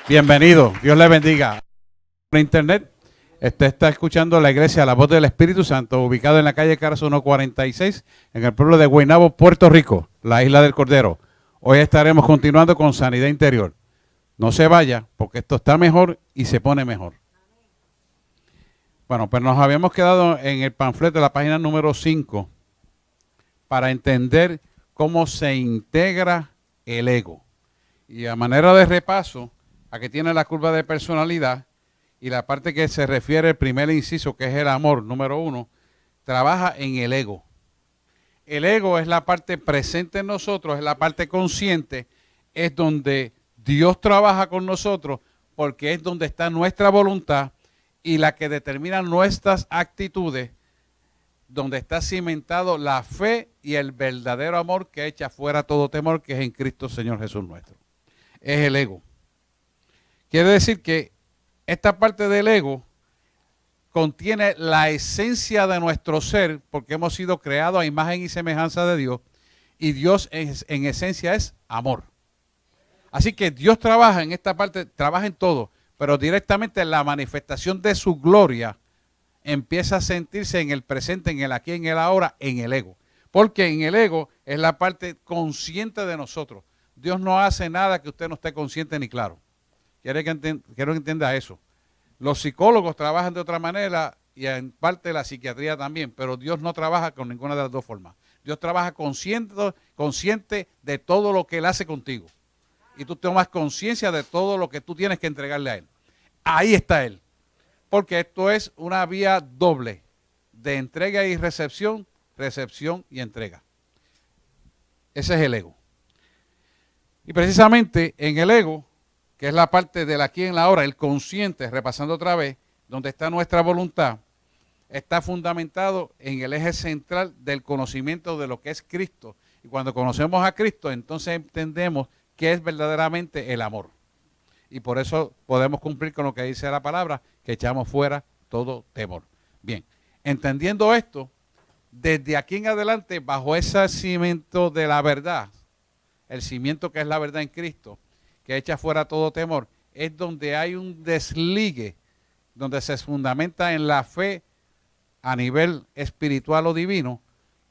Bienvenido, Dios le bendiga. Por internet, está escuchando la iglesia La Voz del Espíritu Santo, ubicado en la calle Carazo 146, en el pueblo de Guaynabo, Puerto Rico, la isla del Cordero. Hoy estaremos continuando con sanidad interior. No se vaya, porque esto está mejor y se pone mejor. Bueno, pues nos habíamos quedado en el panfleto de la página número 5 para entender cómo se integra el ego. Y a manera de repaso, aquí tiene la curva de personalidad y la parte que se refiere al primer inciso, que es el amor, número 1, trabaja en el ego. El ego es la parte presente en nosotros, es la parte consciente, es donde Dios trabaja con nosotros porque es donde está nuestra voluntad y la que determina nuestras actitudes, donde está cimentado la fe y el verdadero amor que echa fuera todo temor, que es en Cristo Señor Jesús nuestro. Es el ego. Quiere decir que esta parte del ego contiene la esencia de nuestro ser, porque hemos sido creados a imagen y semejanza de Dios, y Dios en esencia es amor. Así que Dios trabaja en esta parte, trabaja en todo, pero directamente la manifestación de su gloria empieza a sentirse en el presente, en el aquí, en el ahora, en el ego. Porque en el ego es la parte consciente de nosotros. Dios no hace nada que usted no esté consciente ni claro. Quiero que entienda eso. Los psicólogos trabajan de otra manera y en parte la psiquiatría también, pero Dios no trabaja con ninguna de las dos formas. Dios trabaja consciente de todo lo que Él hace contigo. Y tú tomas conciencia de todo lo que tú tienes que entregarle a Él. Ahí está Él. Porque esto es una vía doble de entrega y recepción, recepción y entrega. Ese es el ego. Y precisamente en el ego, que es la parte del aquí en la ahora, el consciente, repasando otra vez, donde está nuestra voluntad, está fundamentado en el eje central del conocimiento de lo que es Cristo. Y cuando conocemos a Cristo, entonces entendemos qué es verdaderamente el amor. Y por eso podemos cumplir con lo que dice la palabra, que echamos fuera todo temor. Bien, entendiendo esto, desde aquí en adelante, bajo ese cimiento de la verdad, el cimiento que es la verdad en Cristo, que echa fuera todo temor, es donde hay un desligue, donde se fundamenta en la fe a nivel espiritual o divino,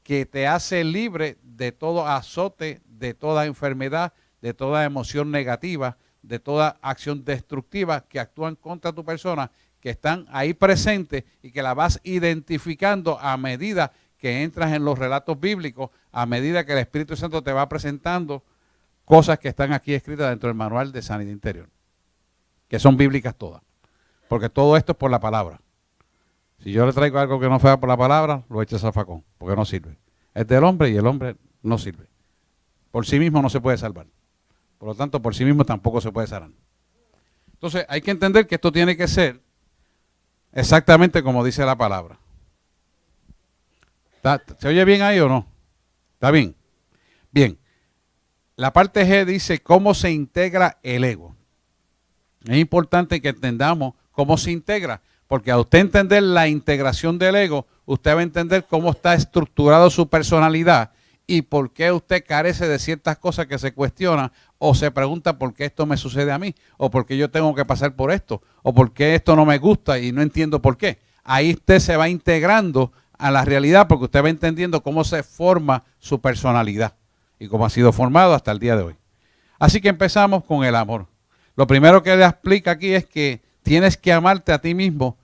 que te hace libre de todo azote, de toda enfermedad, de toda emoción negativa, de toda acción destructiva que actúan contra tu persona, que están ahí presentes y que la vas identificando a medida que entras en los relatos bíblicos, a medida que el Espíritu Santo te va presentando cosas que están aquí escritas dentro del manual de sanidad interior, que son bíblicas todas, porque todo esto es por la palabra. Si yo le traigo algo que no sea por la palabra, lo echa zafacón, porque no sirve. Es del hombre y el hombre no sirve. Por sí mismo no se puede salvar. Por lo tanto, por sí mismo tampoco se puede sanar. Entonces, hay que entender que esto tiene que ser exactamente como dice la palabra. ¿Se oye bien ahí o no? ¿Está bien? Bien. La parte G dice cómo se integra el ego. Es importante que entendamos cómo se integra, porque a usted entender la integración del ego, usted va a entender cómo está estructurado su personalidad y por qué usted carece de ciertas cosas que se cuestionan o se pregunta por qué esto me sucede a mí, o por qué yo tengo que pasar por esto, o por qué esto no me gusta y no entiendo por qué. Ahí usted se va integrando a la realidad porque usted va entendiendo cómo se forma su personalidad y cómo ha sido formado hasta el día de hoy. Así que empezamos con el amor. Lo primero que le explica aquí es que tienes que amarte a ti mismo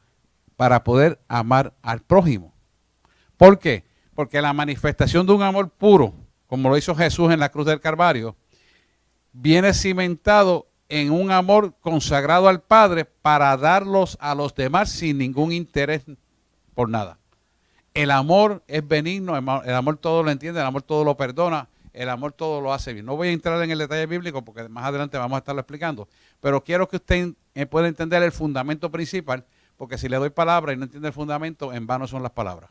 para poder amar al prójimo. ¿Por qué? Porque la manifestación de un amor puro, como lo hizo Jesús en la cruz del Calvario, viene cimentado en un amor consagrado al Padre para darlos a los demás sin ningún interés por nada. El amor es benigno, el amor todo lo entiende, el amor todo lo perdona, el amor todo lo hace bien. No voy a entrar en el detalle bíblico porque más adelante vamos a estarlo explicando, pero quiero que usted pueda entender el fundamento principal, porque si le doy palabra y no entiende el fundamento, en vano son las palabras.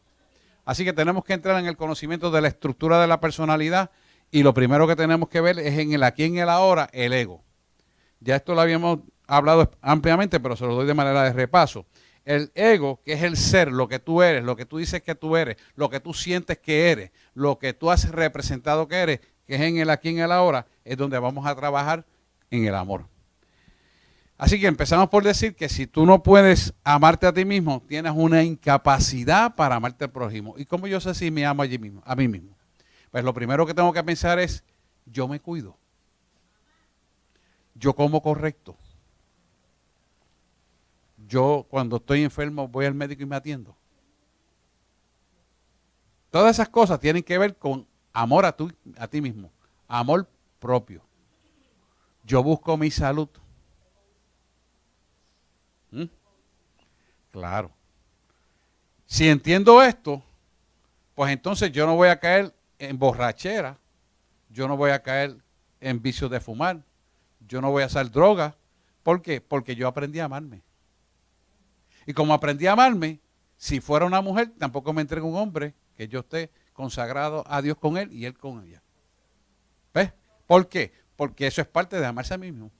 Así que tenemos que entrar en el conocimiento de la estructura de la personalidad y lo primero que tenemos que ver es en el aquí, en el ahora, el ego. Ya esto lo habíamos hablado ampliamente, pero se lo doy de manera de repaso. El ego, que es el ser, lo que tú eres, lo que tú dices que tú eres, lo que tú sientes que eres, lo que tú has representado que eres, que es en el aquí, en el ahora, es donde vamos a trabajar en el amor. Así que empezamos por decir que si tú no puedes amarte a ti mismo, tienes una incapacidad para amarte al prójimo. ¿Y cómo yo sé si me amo a mí mismo? Pues lo primero que tengo que pensar es, yo me cuido. Yo como correcto. Yo cuando estoy enfermo voy al médico y me atiendo. Todas esas cosas tienen que ver con amor a ti mismo. Amor propio. Yo busco mi salud. ¿Mm? Claro. Si entiendo esto, pues entonces yo no voy a caer en borrachera, yo no voy a caer en vicios de fumar, yo no voy a hacer drogas. ¿Por qué? Porque yo aprendí a amarme. Y como aprendí a amarme, si fuera una mujer, tampoco me entrego a un hombre que yo esté consagrado a Dios con él y él con ella. ¿Ves? ¿Por qué? Porque eso es parte de amarse a mí mismo.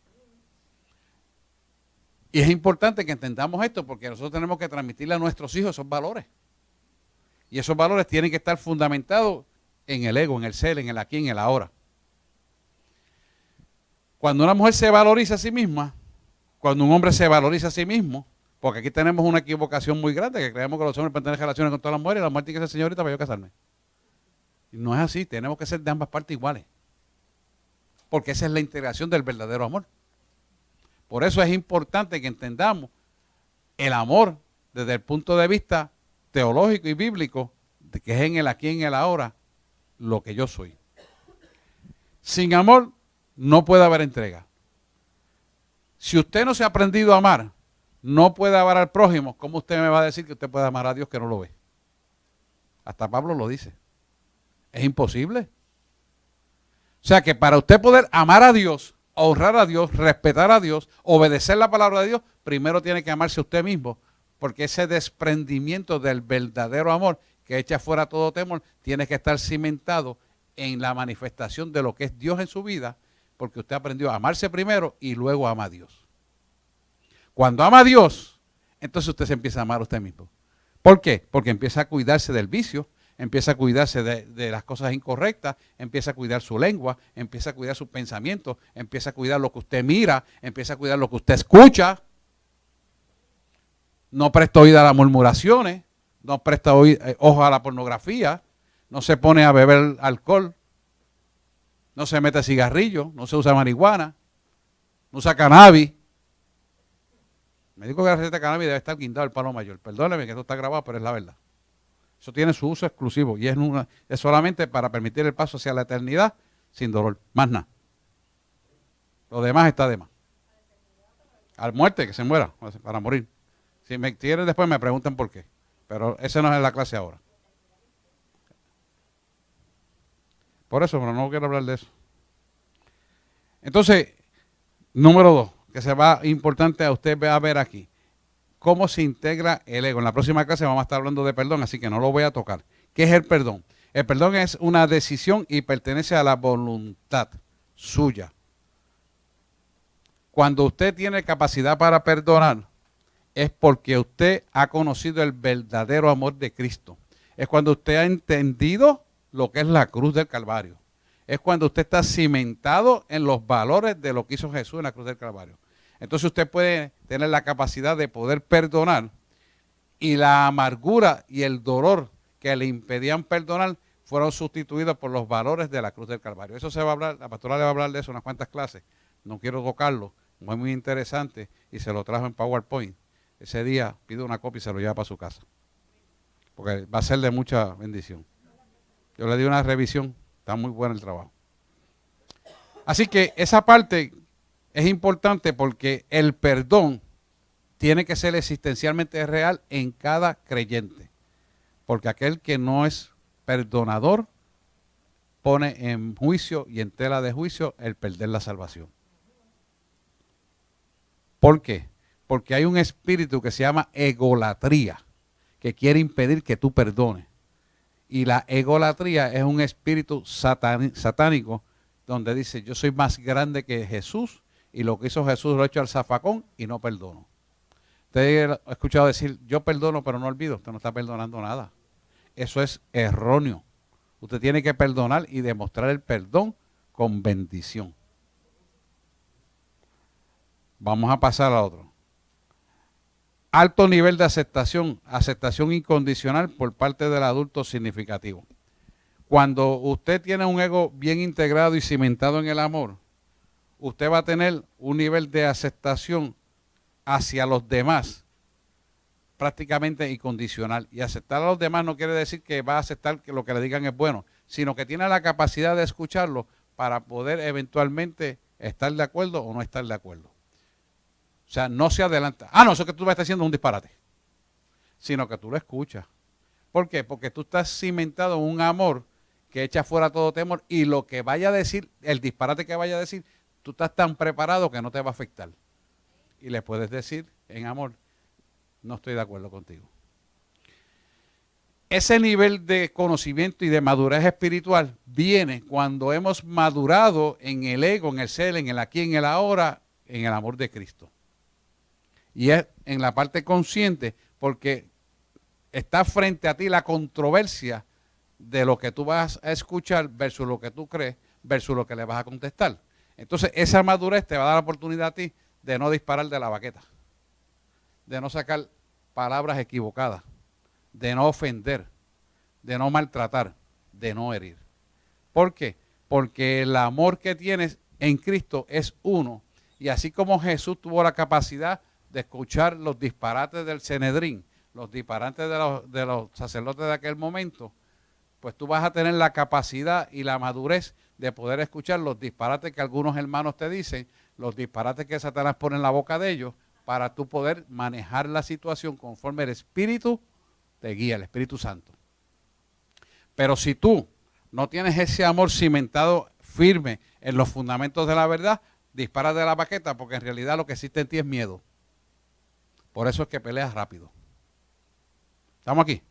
Y es importante que entendamos esto porque nosotros tenemos que transmitirle a nuestros hijos esos valores. Y esos valores tienen que estar fundamentados en el ego, en el ser, en el aquí, en el ahora. Cuando una mujer se valoriza a sí misma, cuando un hombre se valoriza a sí mismo, porque aquí tenemos una equivocación muy grande, que creemos que los hombres pueden tener relaciones con todas las mujeres y la mujer tiene que ser señorita para yo casarme. Y no es así, tenemos que ser de ambas partes iguales. Porque esa es la integración del verdadero amor. Por eso es importante que entendamos el amor desde el punto de vista teológico y bíblico, de que es en el aquí y en el ahora lo que yo soy. Sin amor no puede haber entrega. Si usted no se ha aprendido a amar, no puede amar al prójimo, ¿cómo usted me va a decir que usted puede amar a Dios que no lo ve? Hasta Pablo lo dice. Es imposible. O sea que para usted poder amar a Dios, honrar a Dios, respetar a Dios, obedecer la palabra de Dios, primero tiene que amarse a usted mismo, porque ese desprendimiento del verdadero amor que echa fuera todo temor, tiene que estar cimentado en la manifestación de lo que es Dios en su vida, porque usted aprendió a amarse primero y luego ama a Dios. Cuando ama a Dios, entonces usted se empieza a amar a usted mismo. ¿Por qué? Porque empieza a cuidarse del vicio, empieza a cuidarse de las cosas incorrectas, empieza a cuidar su lengua, empieza a cuidar sus pensamientos, empieza a cuidar lo que usted mira, empieza a cuidar lo que usted escucha. No presta oído a las murmuraciones, no presta ojo a la pornografía, no se pone a beber alcohol, no se mete cigarrillo, no se usa marihuana, no usa cannabis. Me dijo que la receta de cannabis debe estar guindado el palo mayor. Perdóneme que esto está grabado, pero es la verdad. Eso tiene su uso exclusivo y es solamente para permitir el paso hacia la eternidad sin dolor, más nada. Lo demás está de más. A muerte, que se muera, para morir. Si me quieren después me preguntan por qué. Pero ese no es la clase ahora. Por eso, pero no quiero hablar de eso. Entonces, número 2, que se va importante a usted va a ver aquí. ¿Cómo se integra el ego? En la próxima clase vamos a estar hablando de perdón, así que no lo voy a tocar. ¿Qué es el perdón? El perdón es una decisión y pertenece a la voluntad suya. Cuando usted tiene capacidad para perdonar, es porque usted ha conocido el verdadero amor de Cristo. Es cuando usted ha entendido lo que es la cruz del Calvario. Es cuando usted está cimentado en los valores de lo que hizo Jesús en la cruz del Calvario. Entonces usted puede tener la capacidad de poder perdonar y la amargura y el dolor que le impedían perdonar fueron sustituidos por los valores de la cruz del Calvario. Eso se va a hablar, la pastora le va a hablar de eso en unas cuantas clases. No quiero tocarlo, es muy interesante y se lo trajo en PowerPoint. Ese día pide una copia y se lo lleva para su casa, porque va a ser de mucha bendición. Yo le di una revisión, está muy bueno el trabajo. Así que esa parte es importante porque el perdón tiene que ser existencialmente real en cada creyente. Porque aquel que no es perdonador pone en juicio y en tela de juicio el perder la salvación. ¿Por qué? Porque hay un espíritu que se llama egolatría, que quiere impedir que tú perdones. Y la egolatría es un espíritu satánico donde dice, yo soy más grande que Jesús y lo que hizo Jesús lo he hecho al zafacón y no perdono. Usted ha escuchado decir, yo perdono pero no olvido. Usted no está perdonando nada. Eso es erróneo. Usted tiene que perdonar y demostrar el perdón con bendición. Vamos a pasar a otro. Alto nivel de aceptación, aceptación incondicional por parte del adulto significativo. Cuando usted tiene un ego bien integrado y cimentado en el amor, usted va a tener un nivel de aceptación hacia los demás prácticamente incondicional. Y aceptar a los demás no quiere decir que va a aceptar que lo que le digan es bueno, sino que tiene la capacidad de escucharlo para poder eventualmente estar de acuerdo o no estar de acuerdo. O sea, no se adelanta. No, eso que tú me estás haciendo es un disparate. Sino que tú lo escuchas. ¿Por qué? Porque tú estás cimentado en un amor que echa fuera todo temor y lo que vaya a decir, el disparate que vaya a decir, tú estás tan preparado que no te va a afectar. Y le puedes decir en amor, no estoy de acuerdo contigo. Ese nivel de conocimiento y de madurez espiritual viene cuando hemos madurado en el ego, en el ser, en el aquí, en el ahora, en el amor de Cristo. Y es en la parte consciente porque está frente a ti la controversia de lo que tú vas a escuchar versus lo que tú crees, versus lo que le vas a contestar. Entonces esa madurez te va a dar la oportunidad a ti de no disparar de la baqueta, de no sacar palabras equivocadas, de no ofender, de no maltratar, de no herir. ¿Por qué? Porque el amor que tienes en Cristo es uno. Y así como Jesús tuvo la capacidad de escuchar los disparates del Sanedrín, los disparates de los sacerdotes de aquel momento, pues tú vas a tener la capacidad y la madurez de poder escuchar los disparates que algunos hermanos te dicen, los disparates que Satanás pone en la boca de ellos, para tú poder manejar la situación conforme el Espíritu te guía, el Espíritu Santo. Pero si tú no tienes ese amor cimentado firme en los fundamentos de la verdad, dispara de la baqueta porque en realidad lo que existe en ti es miedo. Por eso es que peleas rápido. ¿Estamos aquí?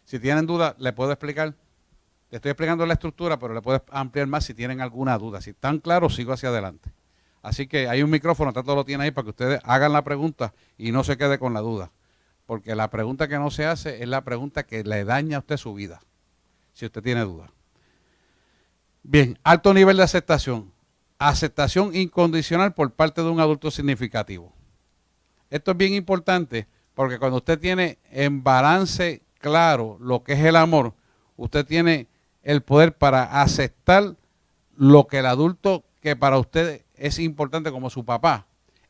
Si tienen dudas, le puedo explicar. Le estoy explicando la estructura, pero le puedo ampliar más si tienen alguna duda. Si están claros, sigo hacia adelante. Así que hay un micrófono, tanto lo tiene ahí para que ustedes hagan la pregunta y no se quede con la duda. Porque la pregunta que no se hace es la pregunta que le daña a usted su vida, si usted tiene duda. Bien, alto nivel de aceptación. Aceptación incondicional por parte de un adulto significativo. Esto es bien importante porque cuando usted tiene en balance claro lo que es el amor, usted tiene el poder para aceptar lo que el adulto que para usted es importante como su papá,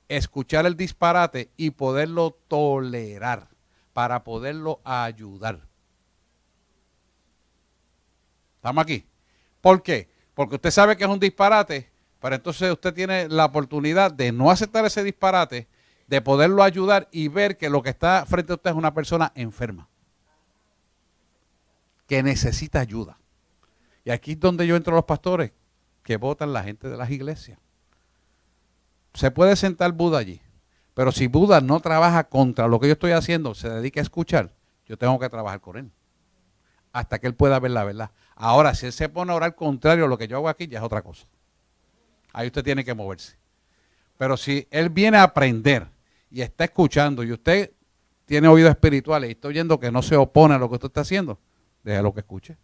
escuchar el disparate y poderlo tolerar para poderlo ayudar. ¿Estamos aquí? ¿Por qué? Porque usted sabe que es un disparate, pero entonces usted tiene la oportunidad de no aceptar ese disparate, de poderlo ayudar y ver que lo que está frente a usted es una persona enferma, que necesita ayuda. Y aquí es donde yo entro a los pastores que votan la gente de las iglesias. Se puede sentar Buda allí, pero si Buda no trabaja contra lo que yo estoy haciendo, se dedica a escuchar, yo tengo que trabajar con él, hasta que él pueda ver la verdad. Ahora, si él se pone a orar contrario a lo que yo hago aquí, ya es otra cosa. Ahí usted tiene que moverse. Pero si él viene a aprender y está escuchando y usted tiene oídos espirituales y está oyendo que no se opone a lo que usted está haciendo, déjelo que escuche.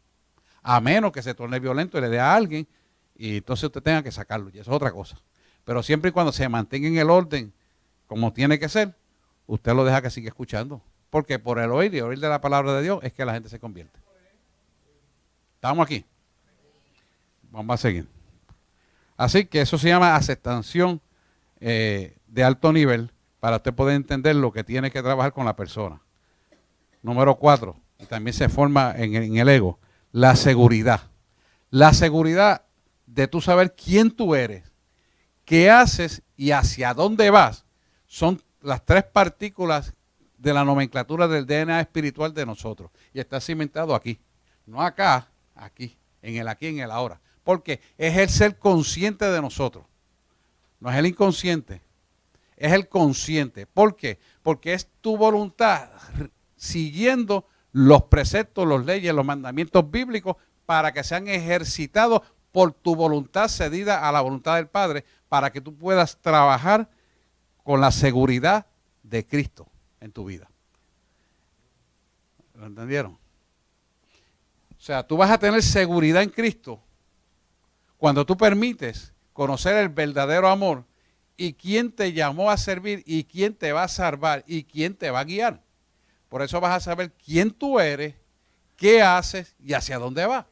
A menos que se torne violento y le dé a alguien y entonces usted tenga que sacarlo, y eso es otra cosa. Pero siempre y cuando se mantenga en el orden como tiene que ser, usted lo deja que siga escuchando. Porque por el oír y oír de la palabra de Dios es que la gente se convierte. ¿Estamos aquí? Vamos a seguir. Así que eso se llama aceptación de alto nivel para usted poder entender lo que tiene que trabajar con la persona. Número 4, y también se forma en el ego, la seguridad. La seguridad de tú saber quién tú eres, qué haces y hacia dónde vas, son las 3 partículas de la nomenclatura del DNA espiritual de nosotros. Y está cimentado aquí, no acá, aquí, en el ahora. Porque es el ser consciente de nosotros. No es el inconsciente, es el consciente. ¿Por qué? Porque es tu voluntad siguiendo los preceptos, las leyes, los mandamientos bíblicos para que sean ejercitados por tu voluntad cedida a la voluntad del Padre, para que tú puedas trabajar con la seguridad de Cristo en tu vida. ¿Lo entendieron? O sea, tú vas a tener seguridad en Cristo cuando tú permites conocer el verdadero amor y quién te llamó a servir y quién te va a salvar y quién te va a guiar. Por eso vas a saber quién tú eres, qué haces y hacia dónde vas.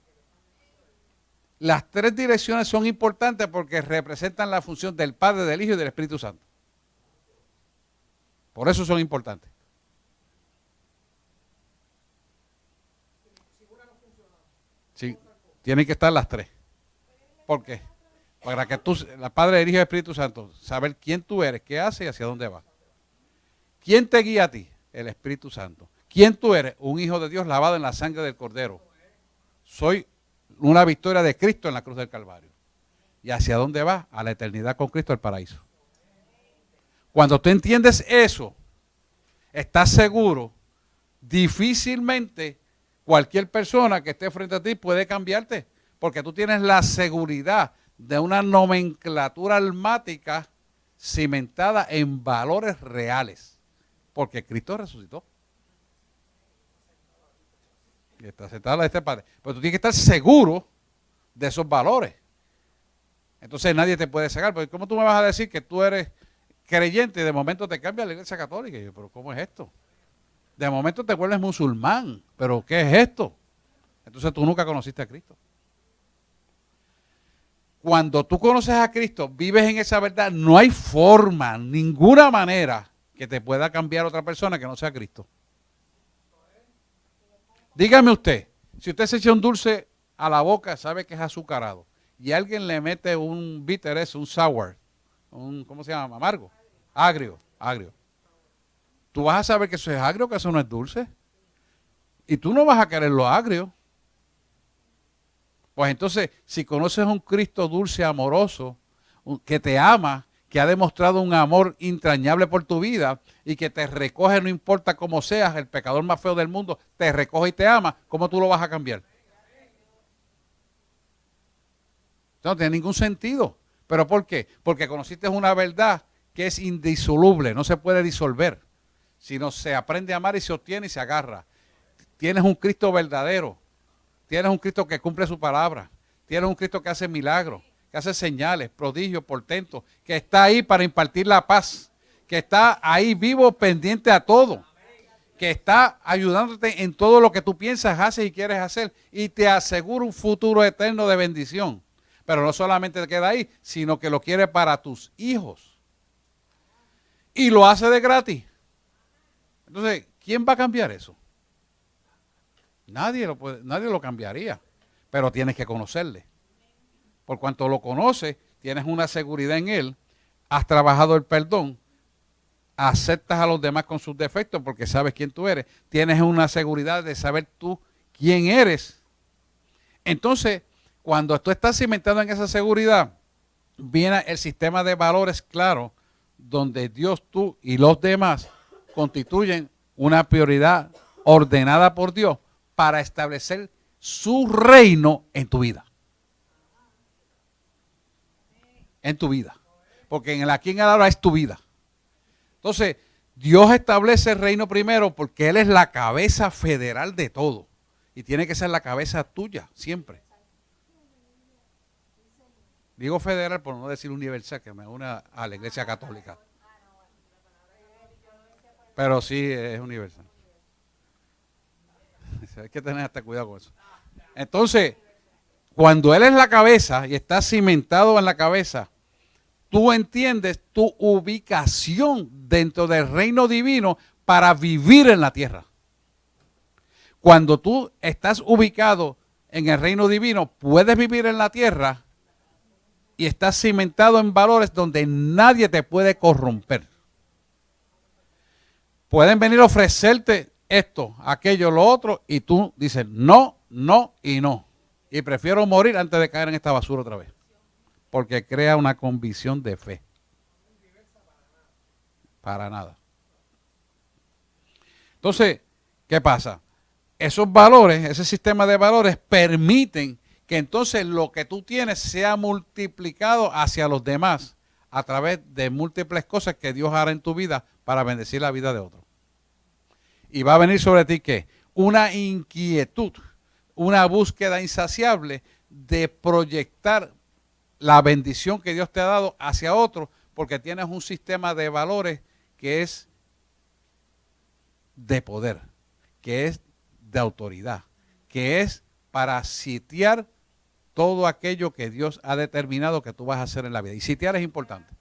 Las tres direcciones son importantes porque representan la función del Padre, del Hijo y del Espíritu Santo. Por eso son importantes. Sí, tienen que estar las tres. ¿Por qué? Para que tú, la Padre, el Hijo y el Espíritu Santo, saber quién tú eres, qué haces y hacia dónde vas. ¿Quién te guía a ti? El Espíritu Santo. ¿Quién tú eres? Un hijo de Dios lavado en la sangre del Cordero. Soy una victoria de Cristo en la cruz del Calvario. ¿Y hacia dónde vas? A la eternidad con Cristo, al paraíso. Cuando tú entiendes eso, estás seguro, difícilmente cualquier persona que esté frente a ti puede cambiarte, porque tú tienes la seguridad de una nomenclatura almática cimentada en valores reales, porque Cristo resucitó. Y está sentado a la de este Padre. Pero tú tienes que estar seguro de esos valores. Entonces nadie te puede cegar, porque ¿cómo tú me vas a decir que tú eres creyente y de momento te cambias a la iglesia católica? Y yo, pero ¿cómo es esto? De momento te vuelves musulmán, pero ¿qué es esto? Entonces tú nunca conociste a Cristo. Cuando tú conoces a Cristo, vives en esa verdad, no hay forma, ninguna manera que te pueda cambiar otra persona que no sea Cristo. Dígame usted, si usted se echa un dulce a la boca, sabe que es azucarado, y alguien le mete un bitter, un sour, ¿cómo se llama? Amargo, agrio. Tú vas a saber que eso es agrio, que eso no es dulce. Y tú no vas a querer lo agrio. Pues entonces, si conoces a un Cristo dulce, amoroso, que te ama, que ha demostrado un amor entrañable por tu vida y que te recoge, no importa cómo seas, el pecador más feo del mundo, te recoge y te ama, ¿cómo tú lo vas a cambiar? No tiene ningún sentido. ¿Pero por qué? Porque conociste una verdad que es indisoluble, no se puede disolver, sino se aprende a amar y se obtiene y se agarra. Tienes un Cristo verdadero, tienes un Cristo que cumple su palabra, tienes un Cristo que hace milagros, que hace señales, prodigios, portentos, que está ahí para impartir la paz, que está ahí vivo, pendiente a todo, que está ayudándote en todo lo que tú piensas, haces y quieres hacer, y te asegura un futuro eterno de bendición. Pero no solamente te queda ahí, sino que lo quiere para tus hijos. Y lo hace de gratis. Entonces, ¿quién va a cambiar eso? Nadie lo cambiaría, pero tienes que conocerle. Por cuanto lo conoces, tienes una seguridad en él, has trabajado el perdón, aceptas a los demás con sus defectos porque sabes quién tú eres, tienes una seguridad de saber tú quién eres. Entonces, cuando tú estás cimentado en esa seguridad, viene el sistema de valores claro, donde Dios, tú y los demás constituyen una prioridad ordenada por Dios para establecer su reino en tu vida. En tu vida. Porque en el aquí en el ahora es tu vida. Entonces, Dios establece el reino primero porque Él es la cabeza federal de todo. Y tiene que ser la cabeza tuya, siempre. Digo federal por no decir universal, que me une a la iglesia católica. Pero sí es universal. Hay que tener hasta cuidado con eso. Entonces, cuando Él es la cabeza y está cimentado en la cabeza, tú entiendes tu ubicación dentro del reino divino para vivir en la tierra. Cuando tú estás ubicado en el reino divino, puedes vivir en la tierra y estás cimentado en valores donde nadie te puede corromper. Pueden venir a ofrecerte esto, aquello, lo otro, y tú dices no, no y no. Y prefiero morir antes de caer en esta basura otra vez. Porque crea una convicción de fe. Para nada. Entonces, ¿qué pasa? Esos valores, ese sistema de valores permiten que entonces lo que tú tienes sea multiplicado hacia los demás a través de múltiples cosas que Dios hará en tu vida para bendecir la vida de otros. Y va a venir sobre ti, ¿qué? Una inquietud, una búsqueda insaciable de proyectar la bendición que Dios te ha dado hacia otros, porque tienes un sistema de valores que es de poder, que es de autoridad, que es para sitiar todo aquello que Dios ha determinado que tú vas a hacer en la vida. Y sitiar es importante,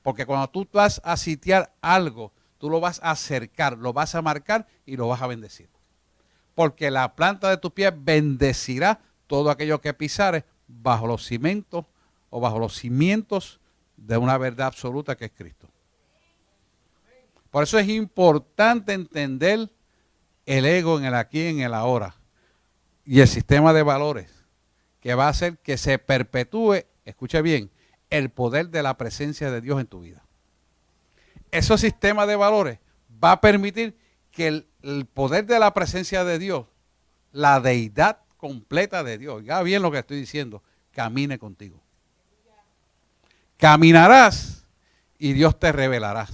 porque cuando tú vas a sitiar algo, tú lo vas a acercar, lo vas a marcar y lo vas a bendecir. Porque la planta de tu pie bendecirá todo aquello que pisares bajo los cimientos o bajo los cimientos de una verdad absoluta que es Cristo. Por eso es importante entender el ego en el aquí y en el ahora y el sistema de valores que va a hacer que se perpetúe, escucha bien, el poder de la presencia de Dios en tu vida. Ese sistema de valores va a permitir que el poder de la presencia de Dios, la deidad completa de Dios, oiga bien lo que estoy diciendo, camine contigo. Caminarás y Dios te revelará.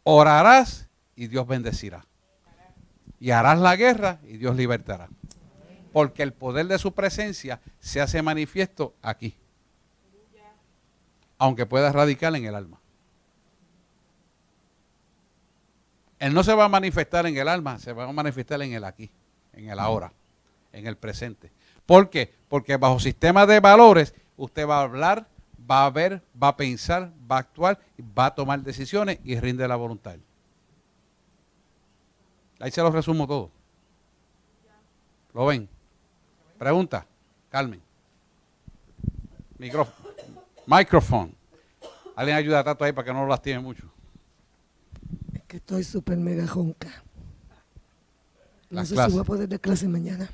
Orarás y Dios bendecirá. Y harás la guerra y Dios libertará. Porque el poder de su presencia se hace manifiesto aquí. Aunque pueda radicar en el alma. Él no se va a manifestar en el alma, se va a manifestar en el aquí, en el ahora, en el presente. ¿Por qué? Porque bajo sistema de valores usted va a hablar, va a ver, va a pensar, va a actuar, va a tomar decisiones y rinde la voluntad. Ahí se lo resumo todo. ¿Lo ven? Pregunta, Carmen. Micrófono. Alguien ayuda a Tato ahí para que no lo lastime mucho. Es que estoy súper mega jonca. No sé clase. si voy a poder dar clase mañana.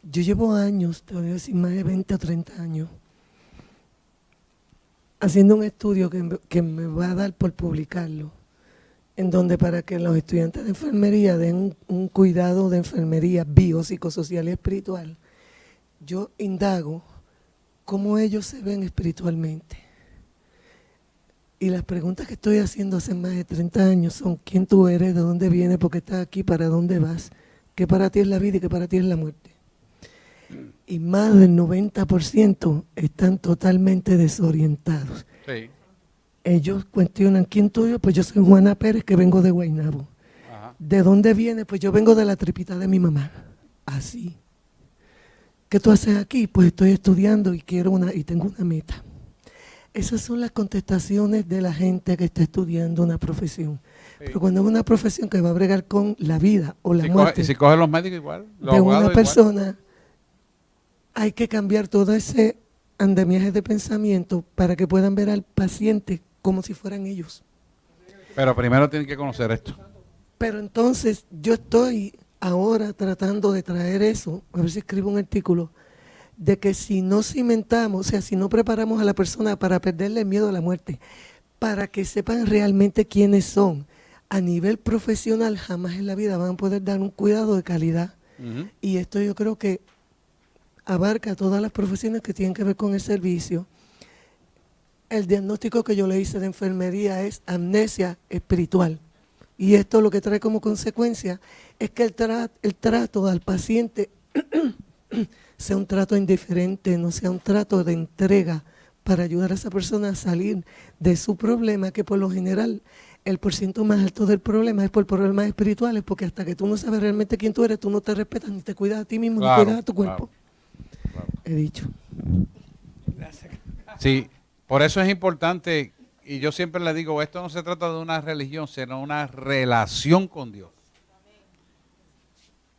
Yo llevo años, te voy a decir más de 20 o 30 años, haciendo un estudio que me va a dar por publicarlo, en donde para que los estudiantes de enfermería den un cuidado de enfermería biopsicosocial y espiritual, yo indago cómo ellos se ven espiritualmente. Y las preguntas que estoy haciendo hace más de 30 años son: ¿quién tú eres? ¿De dónde vienes? ¿Por qué estás aquí? ¿Para dónde vas? ¿Qué para ti es la vida y qué para ti es la muerte? Y más del 90% están totalmente desorientados. Sí. Ellos cuestionan: ¿quién tú eres? Pues yo soy Juana Pérez, que vengo de Guaynabo. Ajá. ¿De dónde vienes? Pues yo vengo de la tripita de mi mamá. Así. ¿Qué tú haces aquí? Pues estoy estudiando y tengo una meta. Esas son las contestaciones de la gente que está estudiando una profesión. Sí. Pero cuando es una profesión que va a bregar con la vida o la muerte y si cogen los médicos igual, los de una persona, igual, hay que cambiar todo ese andamiaje de pensamiento para que puedan ver al paciente como si fueran ellos. Pero primero tienen que conocer esto. Pero entonces yo estoy ahora tratando de traer eso, a ver si escribo un artículo, de que si no cimentamos, o sea, si no preparamos a la persona para perderle el miedo a la muerte, para que sepan realmente quiénes son, a nivel profesional jamás en la vida van a poder dar un cuidado de calidad. Uh-huh. Y esto yo creo que abarca todas las profesiones que tienen que ver con el servicio. El diagnóstico que yo le hice de enfermería es amnesia espiritual. Y esto lo que trae como consecuencia es que el trato al paciente sea un trato indiferente, no sea un trato de entrega para ayudar a esa persona a salir de su problema, que por lo general el porciento más alto del problema es por problemas espirituales, porque hasta que tú no sabes realmente quién tú eres, tú no te respetas ni te cuidas a ti mismo, claro, ni cuidas a tu cuerpo. Claro. He dicho. Sí, por eso es importante, y yo siempre le digo, esto no se trata de una religión, sino una relación con Dios.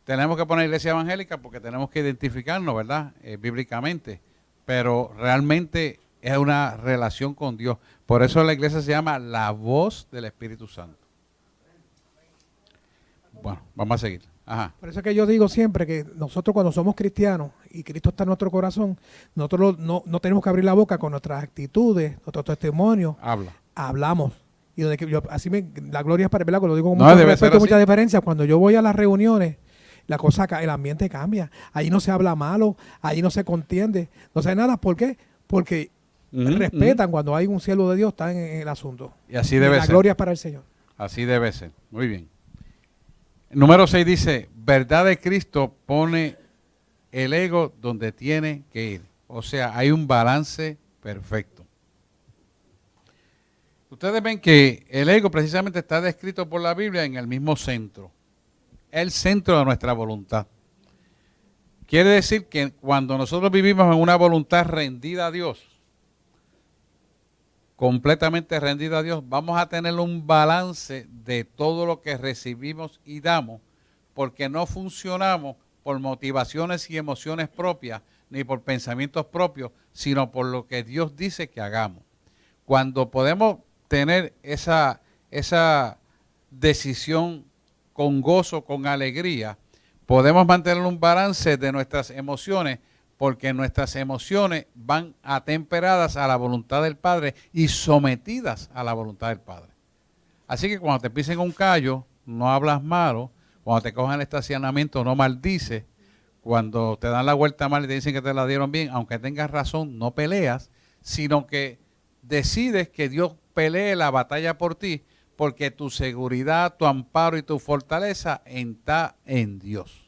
Tenemos que poner iglesia evangélica porque tenemos que identificarnos, ¿verdad? Bíblicamente, pero realmente es una relación con Dios. Por eso la iglesia se llama la voz del Espíritu Santo. Bueno, vamos a seguir. Ajá. Por eso es que yo digo siempre que nosotros cuando somos cristianos y Cristo está en nuestro corazón, nosotros no tenemos que abrir la boca con nuestras actitudes, nuestros testimonios. Hablamos. Y donde la gloria es para, ¿verdad? Lo digo con mucho respeto, mucha diferencia. Cuando yo voy a las reuniones, el ambiente cambia. Allí no se habla malo, allí no se contiende, no se nada. ¿Por qué? Porque respetan cuando hay un siervo de Dios, está en el asunto. Y así debe ser. La gloria es para el Señor. Así debe ser. Muy bien. Número 6 dice, verdad de Cristo pone el ego donde tiene que ir. O sea, hay un balance perfecto. Ustedes ven que el ego precisamente está descrito por la Biblia en el mismo centro, el centro de nuestra voluntad. Quiere decir que cuando nosotros vivimos en una voluntad rendida a Dios, completamente rendida a Dios, vamos a tener un balance de todo lo que recibimos y damos, porque no funcionamos por motivaciones y emociones propias, ni por pensamientos propios, sino por lo que Dios dice que hagamos. Cuando podemos tener esa decisión con gozo, con alegría, podemos mantener un balance de nuestras emociones, porque nuestras emociones van atemperadas a la voluntad del Padre y sometidas a la voluntad del Padre. Así que cuando te pisen un callo, no hablas malo. Cuando te cojan el estacionamiento, no maldices. Cuando te dan la vuelta mal y te dicen que te la dieron bien, aunque tengas razón, no peleas, sino que decides que Dios pelee la batalla por ti, porque tu seguridad, tu amparo y tu fortaleza está en Dios.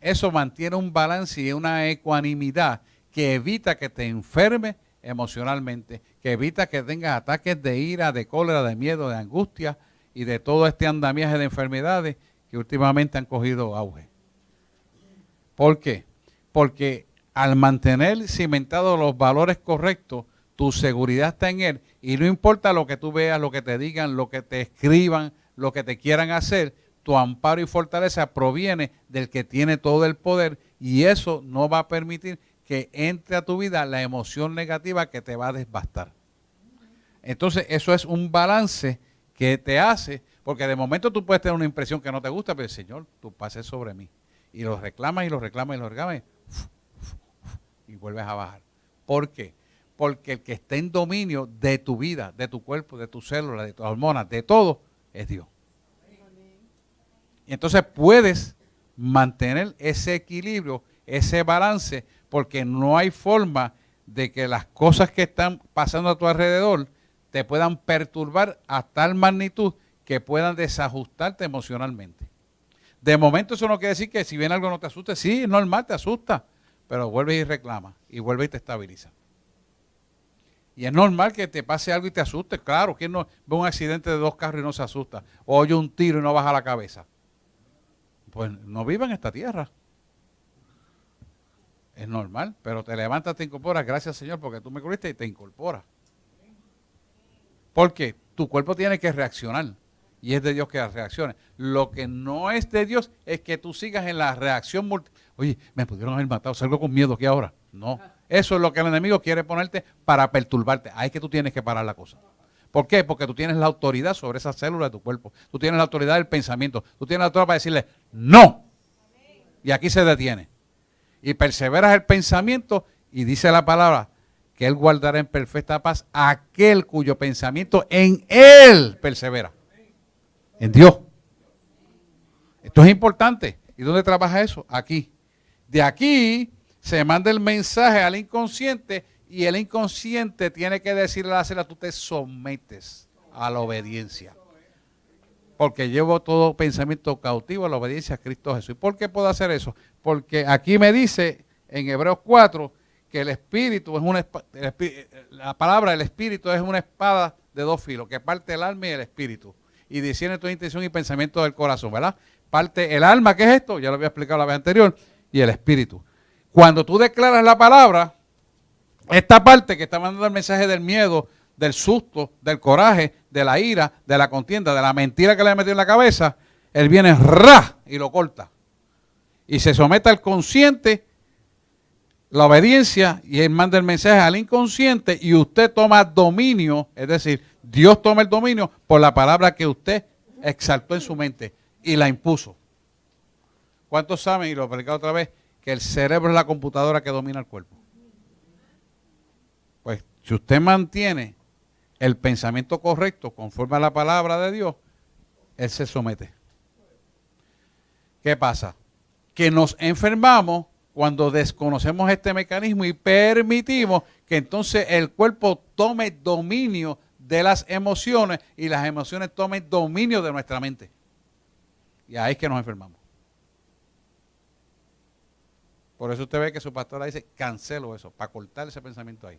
Eso mantiene un balance y una ecuanimidad que evita que te enfermes emocionalmente, que evita que tengas ataques de ira, de cólera, de miedo, de angustia y de todo este andamiaje de enfermedades que últimamente han cogido auge. ¿Por qué? Porque al mantener cimentados los valores correctos, tu seguridad está en Él y no importa lo que tú veas, lo que te digan, lo que te escriban, lo que te quieran hacer, tu amparo y fortaleza proviene del que tiene todo el poder y eso no va a permitir que entre a tu vida la emoción negativa que te va a desbastar. Entonces eso es un balance que te hace, porque de momento tú puedes tener una impresión que no te gusta, pero Señor, tú pases sobre mí. Y lo reclamas y lo reclamas y lo reclamas y vuelves a bajar. ¿Por qué? Porque el que está en dominio de tu vida, de tu cuerpo, de tus células, de tus hormonas, de todo, es Dios. Y entonces puedes mantener ese equilibrio, ese balance, porque no hay forma de que las cosas que están pasando a tu alrededor te puedan perturbar a tal magnitud que puedan desajustarte emocionalmente. De momento eso no quiere decir que si viene algo no te asuste. Sí, es normal, te asusta, pero vuelve y reclama, y vuelve y te estabiliza. Y es normal que te pase algo y te asuste. Claro, ¿quién no ve un accidente de 2 carros y no se asusta? O oye un tiro y no baja la cabeza. Pues no viva en esta tierra. Es normal, pero te levantas, te incorporas, gracias Señor, porque tú me cubriste y te incorporas. Porque tu cuerpo tiene que reaccionar y es de Dios que reaccione. Lo que no es de Dios es que tú sigas en la reacción Oye, me pudieron haber matado, salgo con miedo aquí ahora. No, eso es lo que el enemigo quiere ponerte para perturbarte. Ahí es que tú tienes que parar la cosa. ¿Por qué? Porque tú tienes la autoridad sobre esas células de tu cuerpo. Tú tienes la autoridad del pensamiento. Tú tienes la autoridad para decirle, ¡no! Y aquí se detiene. Y perseveras el pensamiento y dice la palabra que Él guardará en perfecta paz a aquel cuyo pensamiento en Él persevera. En Dios. Esto es importante. ¿Y dónde trabaja eso? Aquí. De aquí se manda el mensaje al inconsciente y el inconsciente tiene que decirle a la célula, tú te sometes a la obediencia. Porque llevo todo pensamiento cautivo a la obediencia a Cristo Jesús. ¿Y por qué puedo hacer eso? Porque aquí me dice en Hebreos 4 que el espíritu es una la palabra del espíritu es una espada de 2 filos, que parte el alma y el espíritu. Y discierne toda intención y pensamiento del corazón, ¿verdad? Parte el alma, ¿qué es esto? Ya lo había explicado la vez anterior, y el espíritu. Cuando tú declaras la palabra, esta parte que está mandando el mensaje del miedo, del susto, del coraje, de la ira, de la contienda, de la mentira que le ha metido en la cabeza, él viene ¡ra! Y lo corta. Y se somete al consciente, la obediencia, y él manda el mensaje al inconsciente y usted toma dominio, es decir, Dios toma el dominio por la palabra que usted exaltó en su mente y la impuso. ¿Cuántos saben, y lo he explicado otra vez, que el cerebro es la computadora que domina el cuerpo? Pues si usted mantiene el pensamiento correcto conforme a la palabra de Dios, él se somete. ¿Qué pasa? Que nos enfermamos cuando desconocemos este mecanismo y permitimos que entonces el cuerpo tome dominio de las emociones y las emociones tomen dominio de nuestra mente. Y ahí es que nos enfermamos. Por eso usted ve que su pastora dice, cancelo eso, para cortar ese pensamiento ahí.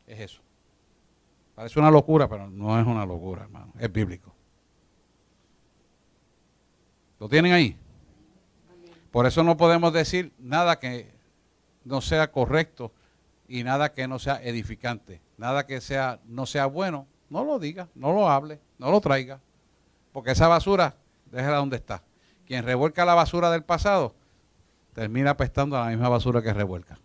Es eso. Parece una locura, pero no es una locura, hermano. Es bíblico. ¿Lo tienen ahí? Por eso no podemos decir nada que no sea correcto y nada que no sea edificante. Nada que no sea bueno, no lo diga, no lo hable, no lo traiga. Porque esa basura, déjala donde está. Quien revuelca la basura del pasado, termina apestando a la misma basura que revuelca.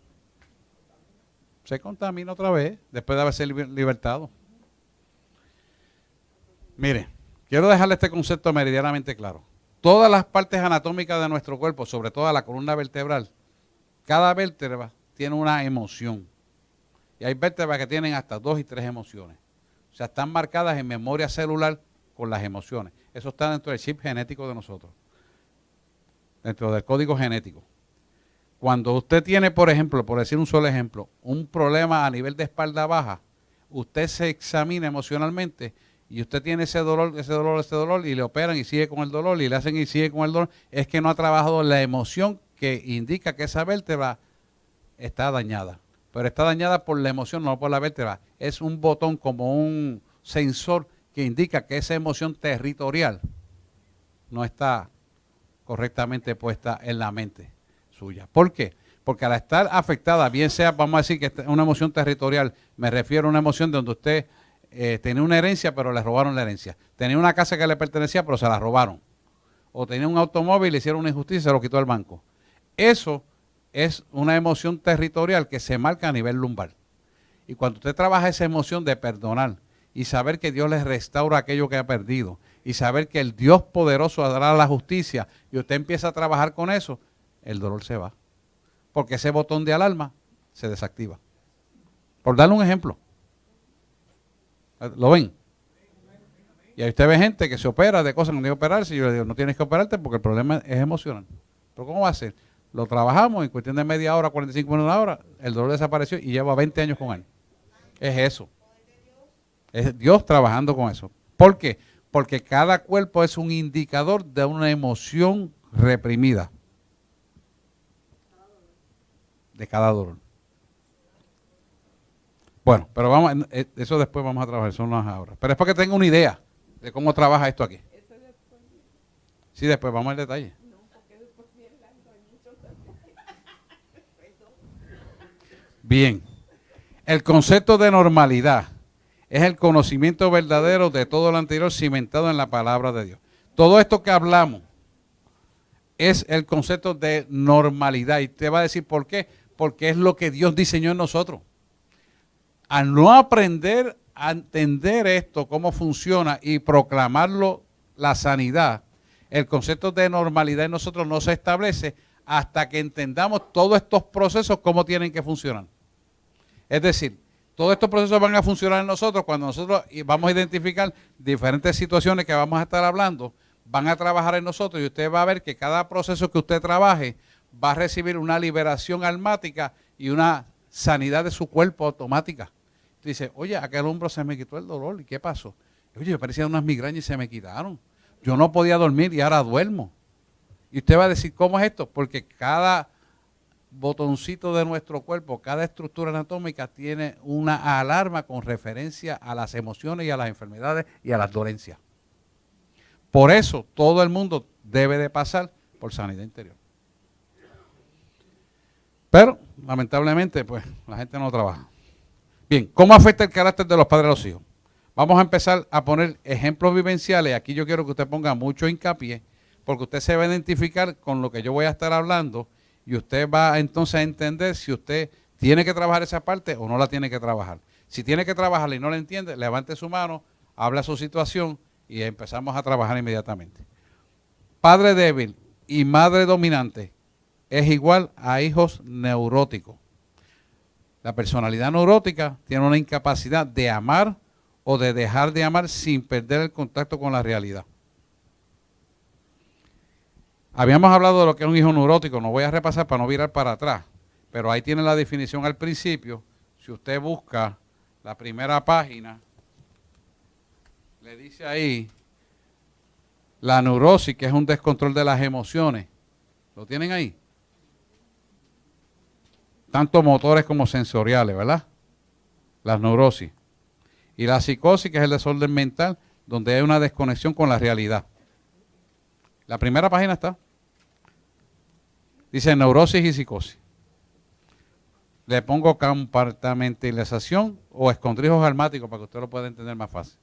Se contamina otra vez, después de haberse libertado. Mire, quiero dejarle este concepto meridianamente claro. Todas las partes anatómicas de nuestro cuerpo, sobre todo la columna vertebral, cada vértebra tiene una emoción. Y hay vértebras que tienen hasta 2 y 3 emociones. O sea, están marcadas en memoria celular con las emociones. Eso está dentro del chip genético de nosotros, dentro del código genético. Cuando usted tiene, por ejemplo, por decir un solo ejemplo, un problema a nivel de espalda baja, usted se examina emocionalmente y usted tiene ese dolor, y le operan y sigue con el dolor, y le hacen y sigue con el dolor, es que no ha trabajado la emoción que indica que esa vértebra está dañada. Pero está dañada por la emoción, no por la vértebra. Es un botón como un sensor que indica que esa emoción territorial no está correctamente puesta en la mente suya. ¿Por qué? Porque al estar afectada, bien sea, vamos a decir que es una emoción territorial, me refiero a una emoción donde usted tenía una herencia, pero le robaron la herencia. Tenía una casa que le pertenecía, pero se la robaron. O tenía un automóvil, le hicieron una injusticia y se lo quitó el banco. Eso es una emoción territorial que se marca a nivel lumbar. Y cuando usted trabaja esa emoción de perdonar y saber que Dios les restaura aquello que ha perdido y saber que el Dios poderoso dará la justicia y usted empieza a trabajar con eso, el dolor se va. Porque ese botón de alarma se desactiva. Por darle un ejemplo. ¿Lo ven? Y ahí usted ve gente que se opera de cosas que no tiene que operarse y yo le digo, no tienes que operarte porque el problema es emocional. ¿Pero cómo va a ser? Lo trabajamos en cuestión de media hora, 45 minutos, una hora, el dolor desapareció y lleva 20 años con él. Es eso. Es Dios trabajando con eso. ¿Por qué? Porque cada cuerpo es un indicador de una emoción reprimida. De cada dolor. Bueno, pero vamos, eso después vamos a trabajar, son las horas. Pero es para que tenga una idea de cómo trabaja esto aquí. Sí, después vamos al detalle. Bien, el concepto de normalidad es el conocimiento verdadero de todo lo anterior cimentado en la palabra de Dios. Todo esto que hablamos es el concepto de normalidad. Y te va a decir por qué. Porque es lo que Dios diseñó en nosotros. Al no aprender a entender esto, cómo funciona y proclamarlo la sanidad, el concepto de normalidad en nosotros no se establece hasta que entendamos todos estos procesos, cómo tienen que funcionar. Es decir, todos estos procesos van a funcionar en nosotros cuando nosotros vamos a identificar diferentes situaciones que vamos a estar hablando, van a trabajar en nosotros y usted va a ver que cada proceso que usted trabaje va a recibir una liberación almática y una sanidad de su cuerpo automática. Dice, oye, aquel hombro se me quitó el dolor, ¿y qué pasó? Oye, me parecían unas migrañas y se me quitaron. Yo no podía dormir y ahora duermo. Y usted va a decir, ¿cómo es esto? Porque cada botoncito de nuestro cuerpo, cada estructura anatómica tiene una alarma con referencia a las emociones y a las enfermedades y a las dolencias. Por eso todo el mundo debe de pasar por sanidad interior. Pero, lamentablemente, pues, la gente no trabaja. Bien, ¿cómo afecta el carácter de los padres a los hijos? Vamos a empezar a poner ejemplos vivenciales. Aquí yo quiero que usted ponga mucho hincapié, porque usted se va a identificar con lo que yo voy a estar hablando y usted va entonces a entender si usted tiene que trabajar esa parte o no la tiene que trabajar. Si tiene que trabajarla y no la entiende, levante su mano, habla su situación y empezamos a trabajar inmediatamente. Padre débil y madre dominante es igual a hijos neuróticos. La personalidad neurótica tiene una incapacidad de amar o de dejar de amar sin perder el contacto con la realidad. Habíamos hablado de lo que es un hijo neurótico, no voy a repasar para no virar para atrás, pero ahí tiene la definición al principio. Si usted busca la primera página, le dice ahí, la neurosis, que es un descontrol de las emociones. ¿Lo tienen ahí? Tanto motores como sensoriales, ¿verdad? Las neurosis. Y la psicosis, que es el desorden mental, donde hay una desconexión con la realidad. La primera página está. Dice neurosis y psicosis. Le pongo compartimentalización o escondrijos almáticos para que usted lo pueda entender más fácil.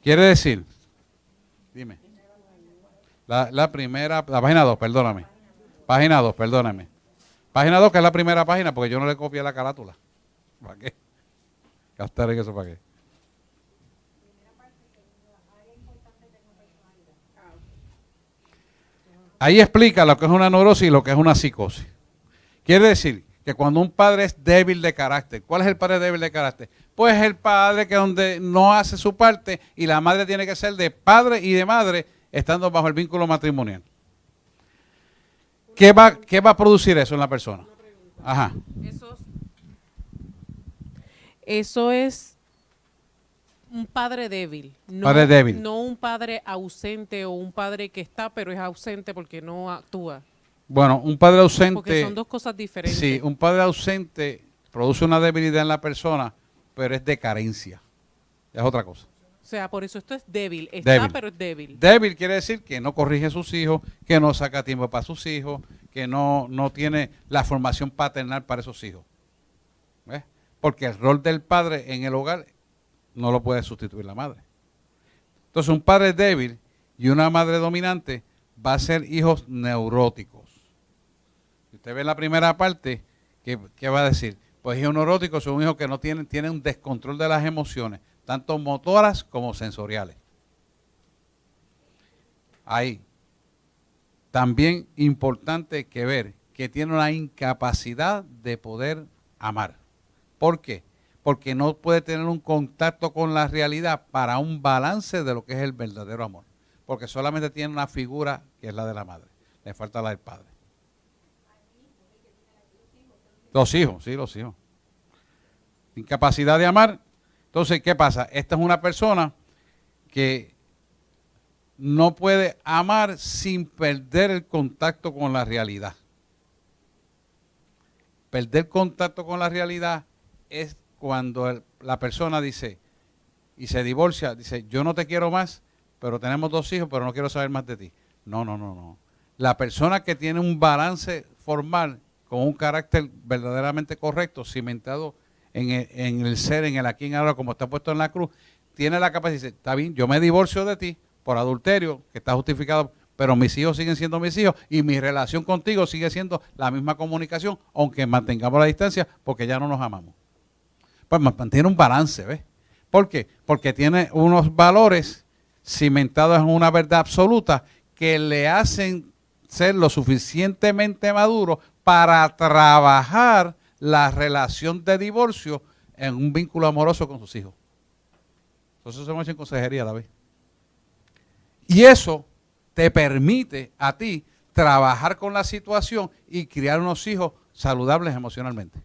Quiere decir, dime. La página 2, perdóname. Página 2, perdóname. Página 2, que es la primera página, porque yo no le copié la carátula. ¿Para qué? Gastar en eso, ¿para qué? Ahí explica lo que es una neurosis y lo que es una psicosis. Quiere decir que cuando un padre es débil de carácter, ¿cuál es el padre débil de carácter? Pues el padre que donde no hace su parte y la madre tiene que ser de padre y de madre estando bajo el vínculo matrimonial. ¿Qué va a producir eso en la persona? Ajá. Eso es un padre débil. Padre débil. No un padre ausente o un padre que está pero es ausente porque no actúa. Bueno, un padre ausente... Porque son dos cosas diferentes. Sí, un padre ausente produce una debilidad en la persona, pero es de carencia. Es otra cosa. O sea, por eso esto es débil. Está, débil. pero es débil. Débil quiere decir que no corrige a sus hijos, que no saca tiempo para sus hijos, que no tiene la formación paternal para esos hijos. ¿Ves? Porque el rol del padre en el hogar no lo puede sustituir la madre. Entonces, un padre débil y una madre dominante va a ser hijos neuróticos. Si usted ve en la primera parte, ¿qué va a decir? Pues hijos neuróticos son hijos que no tienen un descontrol de las emociones, tanto motoras como sensoriales. Ahí. También importante que ver que tiene una incapacidad de poder amar. ¿Por qué? Porque no puede tener un contacto con la realidad para un balance de lo que es el verdadero amor. Porque solamente tiene una figura que es la de la madre. Le falta la del padre. Los hijos, sí, los hijos. Incapacidad de amar. Entonces, ¿qué pasa? Esta es una persona que no puede amar sin perder el contacto con la realidad. Perder contacto con la realidad es cuando la persona dice, y se divorcia, dice, yo no te quiero más, pero tenemos 2 hijos, pero no quiero saber más de ti. No. La persona que tiene un balance formal con un carácter verdaderamente correcto, cimentado en el ser, en el aquí y en ahora, como está puesto en la cruz, tiene la capacidad de decir, está bien, yo me divorcio de ti por adulterio, que está justificado, pero mis hijos siguen siendo mis hijos y mi relación contigo sigue siendo la misma comunicación, aunque mantengamos la distancia, porque ya no nos amamos. Pues mantiene un balance, ¿ves? ¿Por qué? Porque tiene unos valores cimentados en una verdad absoluta que le hacen ser lo suficientemente maduro para trabajar la relación de divorcio en un vínculo amoroso con sus hijos. Eso se me hace en consejería, David. Y eso te permite a ti trabajar con la situación y criar unos hijos saludables emocionalmente.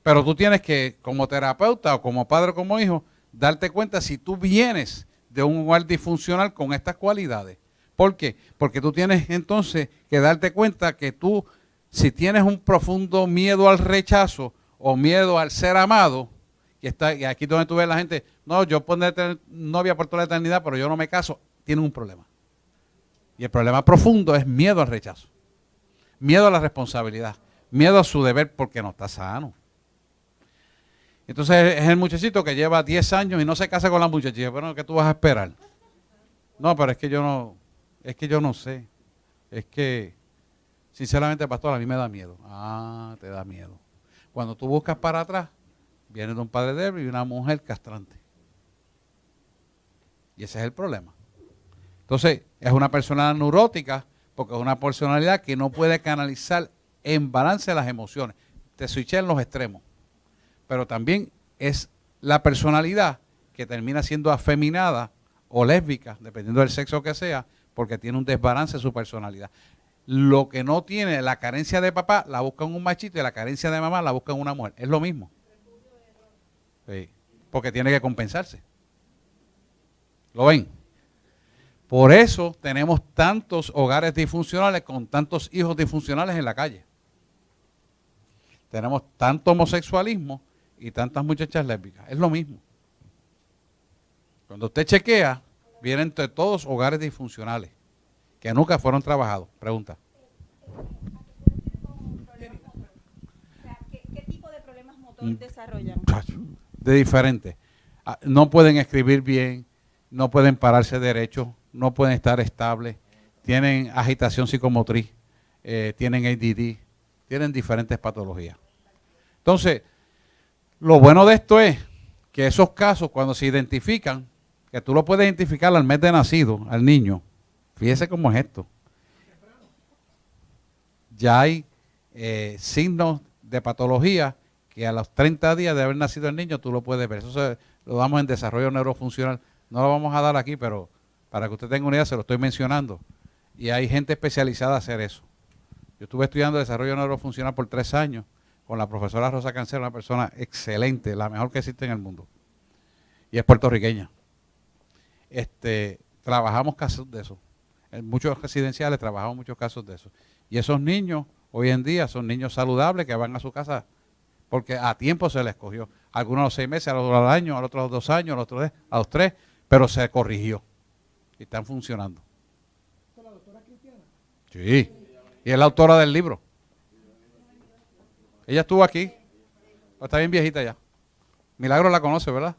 Pero tú tienes que, como terapeuta o como padre o como hijo, darte cuenta si tú vienes de un hogar disfuncional con estas cualidades. ¿Por qué? Porque tú tienes entonces que darte cuenta que tú, si tienes un profundo miedo al rechazo o miedo al ser amado, y aquí donde tú ves la gente, no, yo puedo tener novia por toda la eternidad, pero yo no me caso, tienen un problema. Y el problema profundo es miedo al rechazo, miedo a la responsabilidad, miedo a su deber porque no está sano. Entonces es el muchachito que lleva 10 años y no se casa con la muchachita. Bueno, ¿qué tú vas a esperar? No, pero es que yo no sé. Es que, sinceramente, pastor, a mí me da miedo. Ah, te da miedo. Cuando tú buscas para atrás, viene de un padre débil y una mujer castrante. Y ese es el problema. Entonces, es una persona neurótica porque es una personalidad que no puede canalizar en balance las emociones. Te switché en los extremos. Pero también es la personalidad que termina siendo afeminada o lésbica, dependiendo del sexo que sea, porque tiene un desbalance en su personalidad. Lo que no tiene, la carencia de papá, la busca en un machito y la carencia de mamá la busca en una mujer. Es lo mismo. Sí, porque tiene que compensarse. ¿Lo ven? Por eso tenemos tantos hogares disfuncionales con tantos hijos disfuncionales en la calle. tenemos tanto homosexualismo y tantas muchachas lésbicas. Es lo mismo. Cuando usted chequea, vienen de todos hogares disfuncionales que nunca fueron trabajados. Pregunta. ¿Qué tipo de problemas motor desarrollan? De diferentes. No pueden escribir bien, no pueden pararse derecho, no pueden estar estables, tienen agitación psicomotriz, tienen ADD, tienen diferentes patologías. Entonces, lo bueno de esto es que esos casos, cuando se identifican, que tú lo puedes identificar al mes de nacido, al niño, fíjese cómo es esto. Ya hay signos de patología que a los 30 días de haber nacido el niño tú lo puedes ver. Eso lo damos en desarrollo neurofuncional. No lo vamos a dar aquí, pero para que usted tenga una idea se lo estoy mencionando. Y hay gente especializada a hacer eso. Yo estuve estudiando desarrollo neurofuncional por 3 años con la profesora Rosa Cancel, una persona excelente, la mejor que existe en el mundo. Y es puertorriqueña. Trabajamos casos de eso. En muchos residenciales trabajamos muchos casos de eso. Y esos niños, hoy en día, son niños saludables que van a su casa porque a tiempo se les cogió. Algunos a los 6 meses, a los al año, a los otros a los 2 años, a los 3, pero se corrigió. Y están funcionando. ¿Es la doctora Cristiana? Sí. Y es la autora del libro. Ella estuvo aquí. Está bien viejita ya. Milagro la conoce, ¿verdad?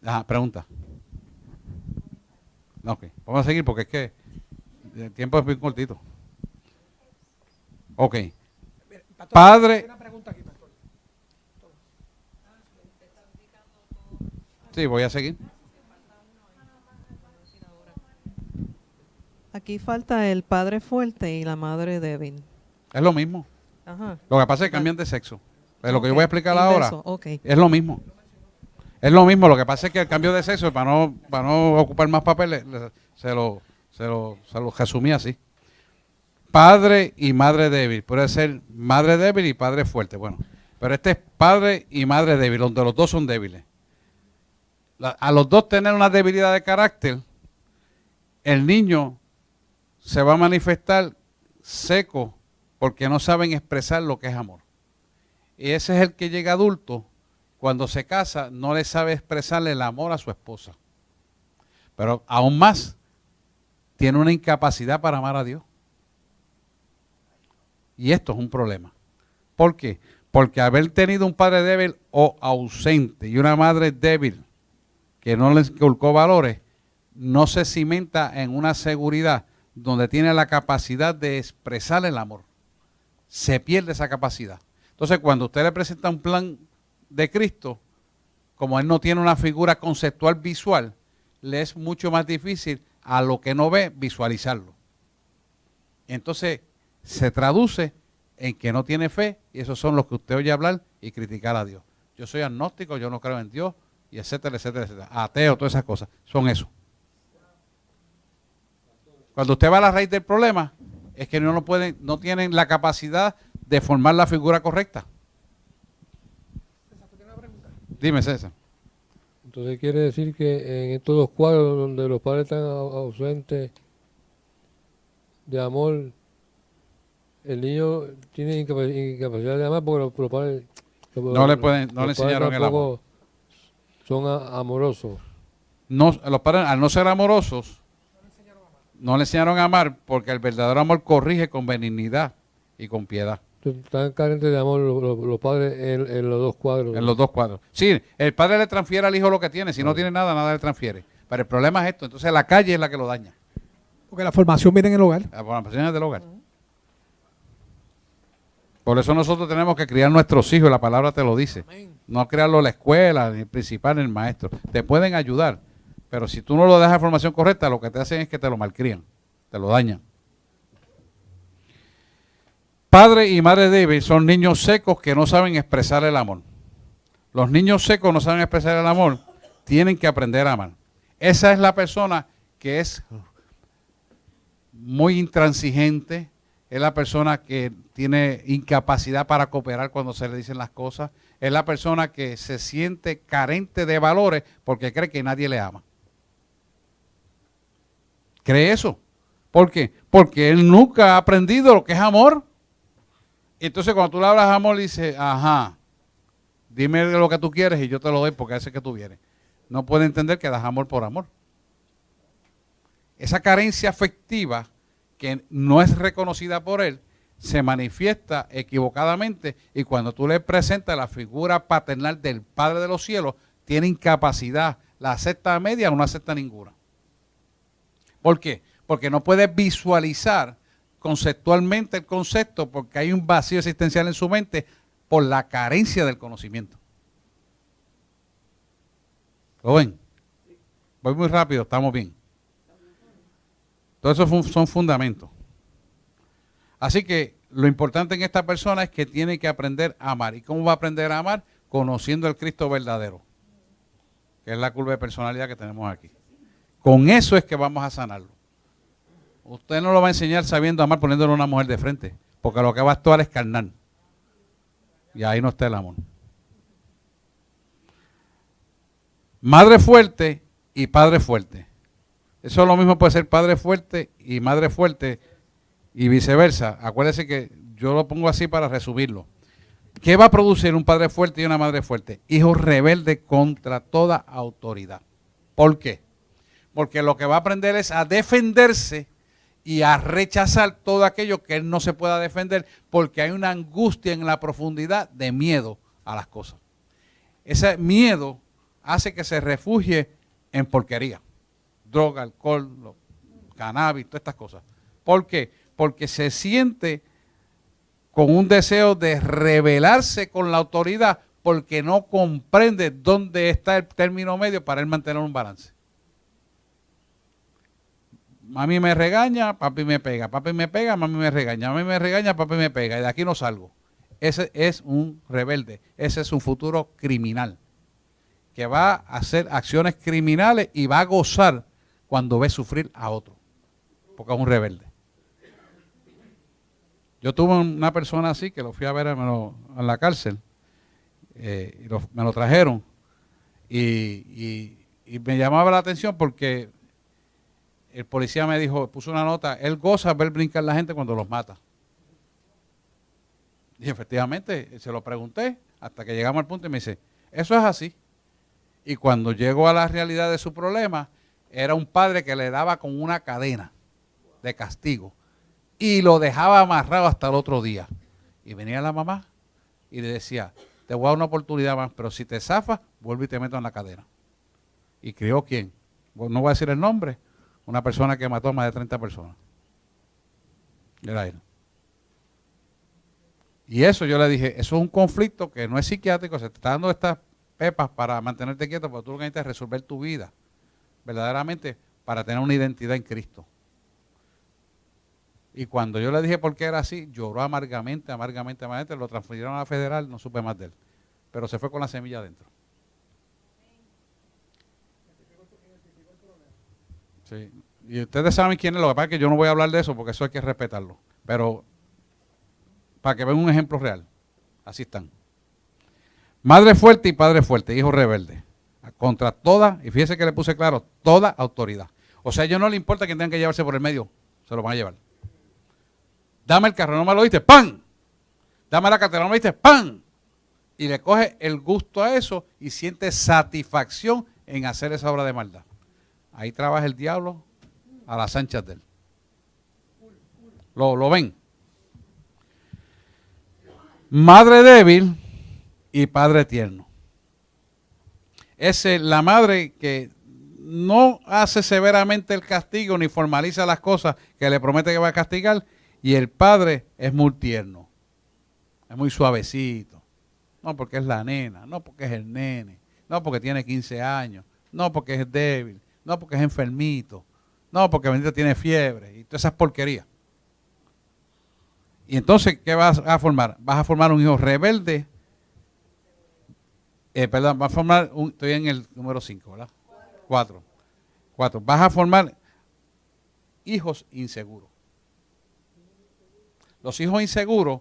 Ajá, pregunta. No, ok. Vamos a seguir porque es que el tiempo es muy cortito. Ok. Padre. Una pregunta aquí, pastor. Sí, voy a seguir. Aquí falta el padre fuerte y la madre débil. Es lo mismo. Ajá. Lo que pasa es que cambian de sexo. Pero lo que yo voy a explicar ahora Okay. es lo mismo. Es lo mismo. Lo que pasa es que el cambio de sexo, para no ocupar más papeles, se lo resumí así. Padre y madre débil. Puede ser madre débil y padre fuerte. Bueno, pero este es padre y madre débil, donde los dos son débiles. A los dos tener una debilidad de carácter, el niño se va a manifestar seco porque no saben expresar lo que es amor. Y ese es el que llega adulto, cuando se casa, no le sabe expresarle el amor a su esposa. Pero aún más, tiene una incapacidad para amar a Dios. Y esto es un problema. ¿Por qué? Porque haber tenido un padre débil o ausente y una madre débil que no les inculcó valores, no se cimenta en una seguridad donde tiene la capacidad de expresar el amor. Se pierde esa capacidad. Entonces, cuando usted le presenta un plan de Cristo, como él no tiene una figura conceptual visual, le es mucho más difícil a lo que no ve visualizarlo. Entonces, se traduce en que no tiene fe, y esos son los que usted oye hablar y criticar a Dios. Yo soy agnóstico, yo no creo en Dios, y etcétera, etcétera, etcétera. Ateo, todas esas cosas, son eso. Cuando usted va a la raíz del problema, es que no tienen la capacidad de formar la figura correcta. Dime, César. Entonces quiere decir que en estos dos cuadros donde los padres están ausentes de amor, el niño tiene incapacidad de amar porque los padres no le enseñaron el amor. Son amorosos. No, los padres, al no ser amorosos, no le enseñaron a amar porque el verdadero amor corrige con benignidad y con piedad. Están carentes de amor los padres en los dos cuadros. En los dos cuadros. Sí, el padre le transfiere al hijo lo que tiene. Si no tiene nada, nada le transfiere. Pero el problema es esto. Entonces la calle es la que lo daña. Porque la formación viene en el hogar. La formación es del hogar. Por eso nosotros tenemos que criar nuestros hijos. La palabra te lo dice. No criarlo en la escuela, ni el principal, ni el maestro. Te pueden ayudar. Pero si tú no lo dejas de formación correcta, lo que te hacen es que te lo malcrían. Te lo dañan. Padre y madre débil son niños secos que no saben expresar el amor. Los niños secos no saben expresar el amor, tienen que aprender a amar. Esa es la persona que es muy intransigente, es la persona que tiene incapacidad para cooperar cuando se le dicen las cosas, es la persona que se siente carente de valores porque cree que nadie le ama. ¿Cree eso? ¿Por qué? Porque él nunca ha aprendido lo que es amor. Entonces cuando tú le hablas amor, dice, ajá, dime lo que tú quieres y yo te lo doy porque ese que tú vienes. No puede entender que das amor por amor. Esa carencia afectiva que no es reconocida por él, se manifiesta equivocadamente y cuando tú le presentas la figura paternal del Padre de los cielos, tiene incapacidad, la acepta a media o no acepta ninguna. ¿Por qué? Porque no puede visualizar conceptualmente el concepto porque hay un vacío existencial en su mente por la carencia del conocimiento. ¿Lo ven? Voy muy rápido, estamos bien. Todo eso son fundamentos. Así que lo importante en esta persona es que tiene que aprender a amar. ¿Y cómo va a aprender a amar? Conociendo al Cristo verdadero, que es la curva de personalidad que tenemos aquí. Con eso es que vamos a sanarlo. Usted no lo va a enseñar sabiendo amar poniéndole a una mujer de frente, porque lo que va a actuar es carnal. Y ahí no está el amor. Madre fuerte y padre fuerte. Eso lo mismo puede ser padre fuerte y madre fuerte y viceversa. Acuérdese que yo lo pongo así para resumirlo. ¿Qué va a producir un padre fuerte y una madre fuerte? Hijos rebeldes contra toda autoridad. ¿Por qué? Porque lo que va a aprender es a defenderse y a rechazar todo aquello que él no se pueda defender porque hay una angustia en la profundidad de miedo a las cosas. Ese miedo hace que se refugie en porquería. Droga, alcohol, cannabis, todas estas cosas. ¿Por qué? Porque se siente con un deseo de rebelarse con la autoridad porque no comprende dónde está el término medio para él mantener un balance. Mami me regaña, papi me pega. Papi me pega, mami me regaña. Mami me regaña, papi me pega. Y de aquí no salgo. Ese es un rebelde. Ese es un futuro criminal que va a hacer acciones criminales y va a gozar cuando ve sufrir a otro, porque es un rebelde. Yo tuve una persona así que lo fui a ver en la cárcel, me lo trajeron y me llamaba la atención porque el policía me dijo, puso una nota, él goza ver brincar la gente cuando los mata. Y efectivamente, se lo pregunté hasta que llegamos al punto y me dice, eso es así. Y cuando llego a la realidad de su problema, era un padre que le daba con una cadena de castigo y lo dejaba amarrado hasta el otro día. Y venía la mamá y le decía, te voy a dar una oportunidad más, pero si te zafas, vuelvo y te meto en la cadena. ¿Y crió quién? No voy a decir el nombre, una persona que mató a más de 30 personas. Era él. Y eso yo le dije, eso es un conflicto que no es psiquiátrico, se te está dando estas pepas para mantenerte quieto, porque tú lo que necesitas es resolver tu vida, verdaderamente, para tener una identidad en Cristo. Y cuando yo le dije por qué era así, lloró amargamente, lo transfirieron a la federal, no supe más de él. Pero se fue con la semilla adentro. Sí. Y ustedes saben quién es, lo que pasa es que yo no voy a hablar de eso porque eso hay que respetarlo. Pero para que vean un ejemplo real, así están. Madre fuerte y padre fuerte, hijo rebelde. Contra toda, y fíjese que le puse claro, toda autoridad. O sea, a ellos no le importa que tengan que llevarse por el medio, se lo van a llevar. Dame el carro, no me lo diste, ¡pam! Dame la cartera, no me diste, ¡pam! Y le coge el gusto a eso y siente satisfacción en hacer esa obra de maldad. Ahí trabaja el diablo a las anchas de él. ¿Lo ven? Madre débil y padre tierno. Es la madre que no hace severamente el castigo ni formaliza las cosas que le promete que va a castigar, y el padre es muy tierno, es muy suavecito. No porque es la nena, no porque es el nene, no porque tiene 15 años, no porque es débil, no porque es enfermito, no porque bendito tiene fiebre y todas esas porquerías. Y entonces, ¿qué vas a formar? Vas a formar un hijo rebelde. Vas a formar, estoy en el número 5, ¿verdad? 4. Vas a formar hijos inseguros. Los hijos inseguros,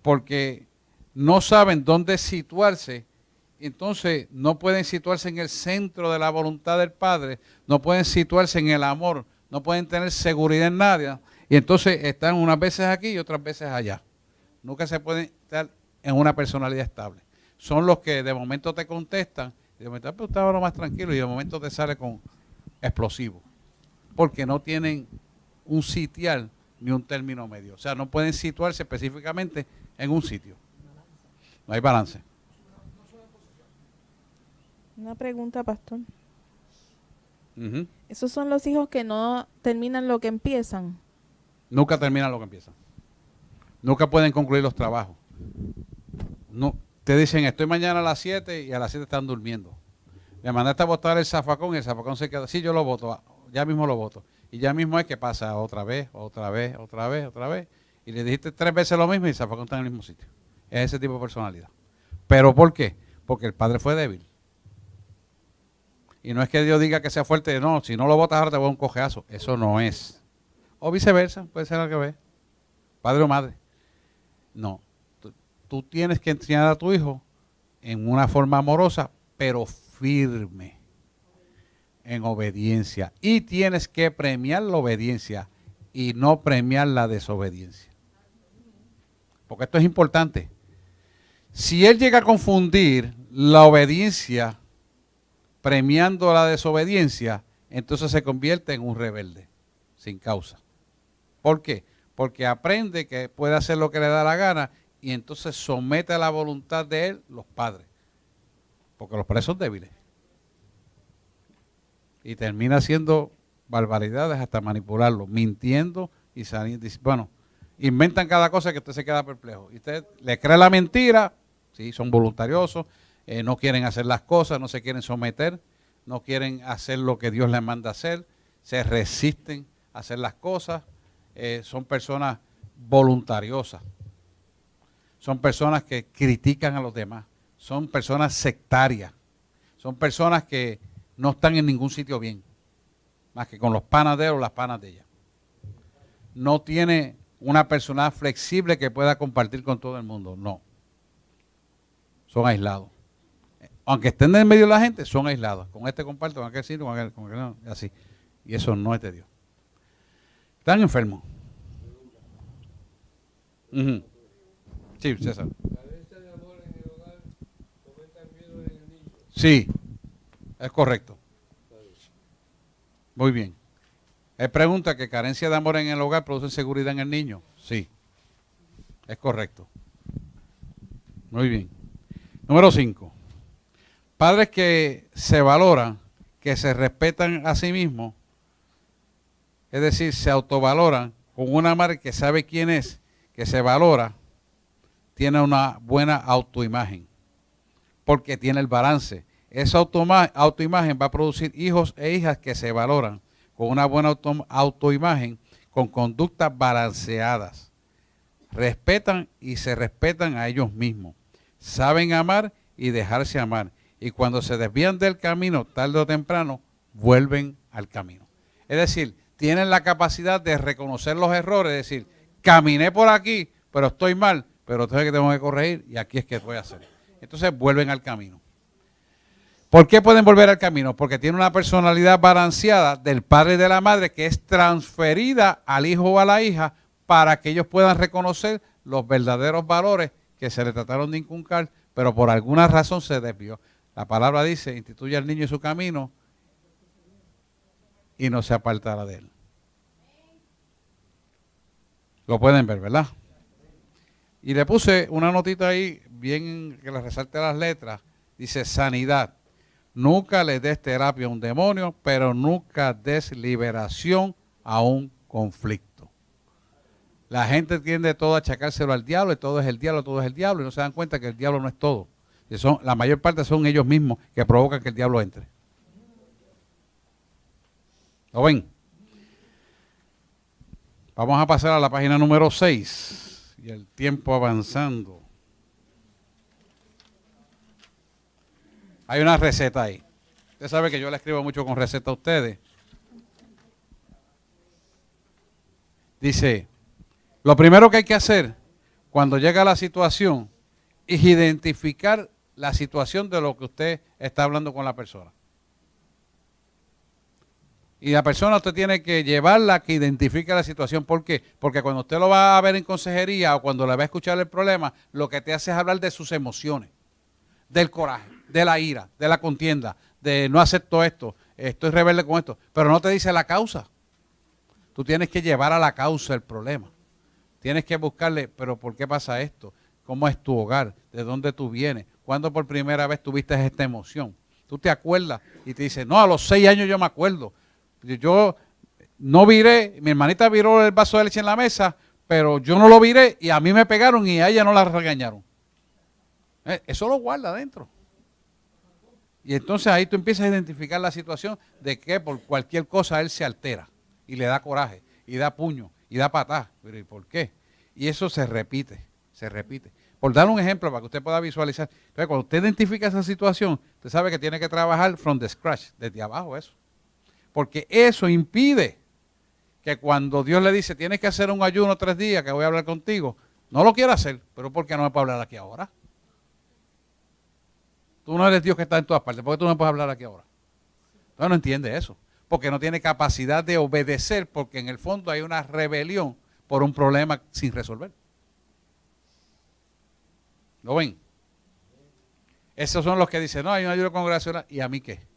porque no saben dónde situarse, entonces no pueden situarse en el centro de la voluntad del Padre, no pueden situarse en el amor, no pueden tener seguridad en nadie, y entonces están unas veces aquí y otras veces allá. nunca se pueden estar en una personalidad estable. Son los que de momento te contestan, y de momento, pero usted ahora más tranquilo, y de momento te sale con explosivo. Porque no tienen un sitial ni un término medio. O sea, no pueden situarse específicamente en un sitio. No hay balance. Una pregunta, pastor. Uh-huh. ¿Esos son los hijos que no terminan lo que empiezan? Nunca terminan lo que empiezan. Nunca pueden concluir los trabajos. No, te dicen, estoy mañana a las 7 y a las 7 están durmiendo. Me mandaste a botar el zafacón y el zafacón se queda. Sí, yo lo voto, ya mismo lo voto. Y ya mismo es que pasa otra vez. Y le dijiste 3 veces lo mismo y el zafacón está en el mismo sitio. Es ese tipo de personalidad. ¿Pero por qué? Porque el padre fue débil. Y no es que Dios diga que sea fuerte, no, si no lo votas ahora te voy a un cojeazo. Eso no es. O viceversa, puede ser al revés. Padre o madre. No. Tú tienes que enseñar a tu hijo en una forma amorosa, pero firme, en obediencia. Y tienes que premiar la obediencia y no premiar la desobediencia. Porque esto es importante. Si él llega a confundir la obediencia premiando la desobediencia, entonces se convierte en un rebelde, sin causa. ¿Por qué? Porque aprende que puede hacer lo que le da la gana y entonces somete a la voluntad de él los padres. Porque los padres son débiles. Y termina haciendo barbaridades hasta manipularlo, mintiendo y saliendo. Bueno, inventan cada cosa que usted se queda perplejo. Y usted le cree la mentira, sí, son voluntariosos, no quieren hacer las cosas, no se quieren someter, no quieren hacer lo que Dios les manda hacer, se resisten a hacer las cosas, son personas voluntariosas, son personas que critican a los demás, son personas sectarias, son personas que no están en ningún sitio bien, más que con los panas de él o las panas de ella. No tiene una persona flexible que pueda compartir con todo el mundo, no. Son aislados. Aunque estén en medio de la gente, son aislados. Con este comparto, con aquel sitio, con aquel no, así. Y eso no es de Dios. ¿Están enfermos? Uh-huh. Sí, César. Sí, es correcto. Muy bien. Él pregunta que carencia de amor en el hogar produce inseguridad en el niño. Sí, es correcto. Muy bien. Número 5. Padres que se valoran, que se respetan a sí mismos, es decir, se autovaloran, con una madre que sabe quién es, que se valora, tiene una buena autoimagen, porque tiene el balance. Esa autoimagen va a producir hijos e hijas que se valoran, con una buena autoimagen, con conductas balanceadas. Respetan y se respetan a ellos mismos. Saben amar y dejarse amar. Y cuando se desvían del camino, tarde o temprano, vuelven al camino. Es decir, tienen la capacidad de reconocer los errores, es decir, caminé por aquí, pero estoy mal, pero entonces que tengo que corregir y aquí es que voy a hacer. Entonces vuelven al camino. ¿Por qué pueden volver al camino? Porque tienen una personalidad balanceada del padre y de la madre que es transferida al hijo o a la hija para que ellos puedan reconocer los verdaderos valores que se le trataron de inculcar, pero por alguna razón se desvió. La palabra dice, instituye al niño en su camino y no se apartará de él. Lo pueden ver, ¿verdad? Y le puse una notita ahí, bien que le resalte las letras. Dice, sanidad. Nunca le des terapia a un demonio, pero nunca des liberación a un conflicto. La gente tiende todo a achacárselo al diablo, y todo es el diablo, todo es el diablo, y no se dan cuenta que el diablo no es todo. Y la mayor parte son ellos mismos que provocan que el diablo entre. ¿Lo ven? Vamos a pasar a la página número 6, y el tiempo avanzando. Hay una receta ahí. Usted sabe que yo le escribo mucho con receta a ustedes. Dice, lo primero que hay que hacer cuando llega la situación es identificar la situación de lo que usted está hablando con la persona. Y la persona usted tiene que llevarla a que identifique la situación. ¿Por qué? Porque cuando usted lo va a ver en consejería o cuando le va a escuchar el problema, lo que te hace es hablar de sus emociones, del coraje, de la ira, de la contienda, de no acepto esto, estoy rebelde con esto, pero no te dice la causa. Tú tienes que llevar a la causa el problema. Tienes que buscarle, pero ¿por qué pasa esto? ¿Cómo es tu hogar? ¿De dónde tú vienes? ¿Cuándo por primera vez tuviste esta emoción? Tú te acuerdas y te dices, no, a los 6 años yo me acuerdo. Yo no viré, mi hermanita viró el vaso de leche en la mesa, pero yo no lo viré y a mí me pegaron y a ella no la regañaron. Eso lo guarda adentro. Y entonces ahí tú empiezas a identificar la situación de que por cualquier cosa él se altera y le da coraje y da puño y da patada. Pero ¿y por qué? Y eso se repite, se repite. Por dar un ejemplo para que usted pueda visualizar. Entonces, cuando usted identifica esa situación, usted sabe que tiene que trabajar from the scratch, desde abajo eso. Porque eso impide que cuando Dios le dice, tienes que hacer un ayuno 3 días, que voy a hablar contigo, no lo quiere hacer, pero ¿por qué no me puede hablar aquí ahora? Tú no eres Dios que está en todas partes, ¿por qué tú no me puedes hablar aquí ahora? Entonces no entiende eso, porque no tiene capacidad de obedecer, porque en el fondo hay una rebelión por un problema sin resolver. ¿Lo ven? Esos son los que dicen, no, hay un ayuno congregacional, ¿y a mí qué?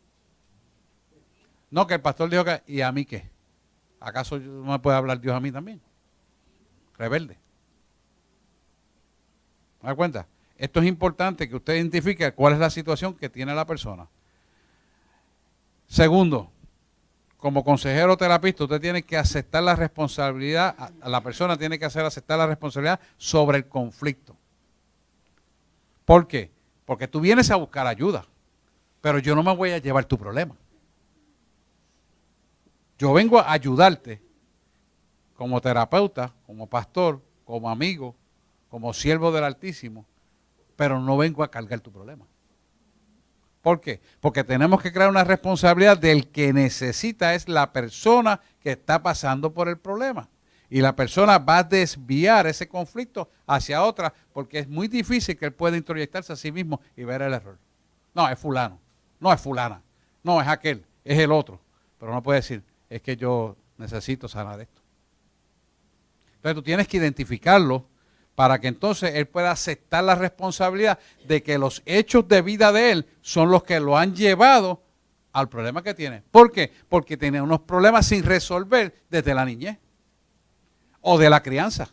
No, que el pastor dijo que, ¿y a mí qué? ¿Acaso no me puede hablar Dios a mí también? Rebelde. ¿Me da cuenta? Esto es importante que usted identifique cuál es la situación que tiene la persona. Segundo, como consejero terapista, usted tiene que aceptar la responsabilidad, la persona tiene que aceptar la responsabilidad sobre el conflicto. ¿Por qué? Porque tú vienes a buscar ayuda, pero yo no me voy a llevar tu problema. Yo vengo a ayudarte como terapeuta, como pastor, como amigo, como siervo del Altísimo, pero no vengo a cargar tu problema. ¿Por qué? Porque tenemos que crear una responsabilidad del que necesita, es la persona que está pasando por el problema. Y la persona va a desviar ese conflicto hacia otra, porque es muy difícil que él pueda introyectarse a sí mismo y ver el error. No, es fulano, no es fulana, no es aquel, es el otro. Pero no puede decir, es que yo necesito sanar esto. Entonces tú tienes que identificarlo para que entonces él pueda aceptar la responsabilidad de que los hechos de vida de él son los que lo han llevado al problema que tiene. ¿Por qué? Porque tiene unos problemas sin resolver desde la niñez o de la crianza.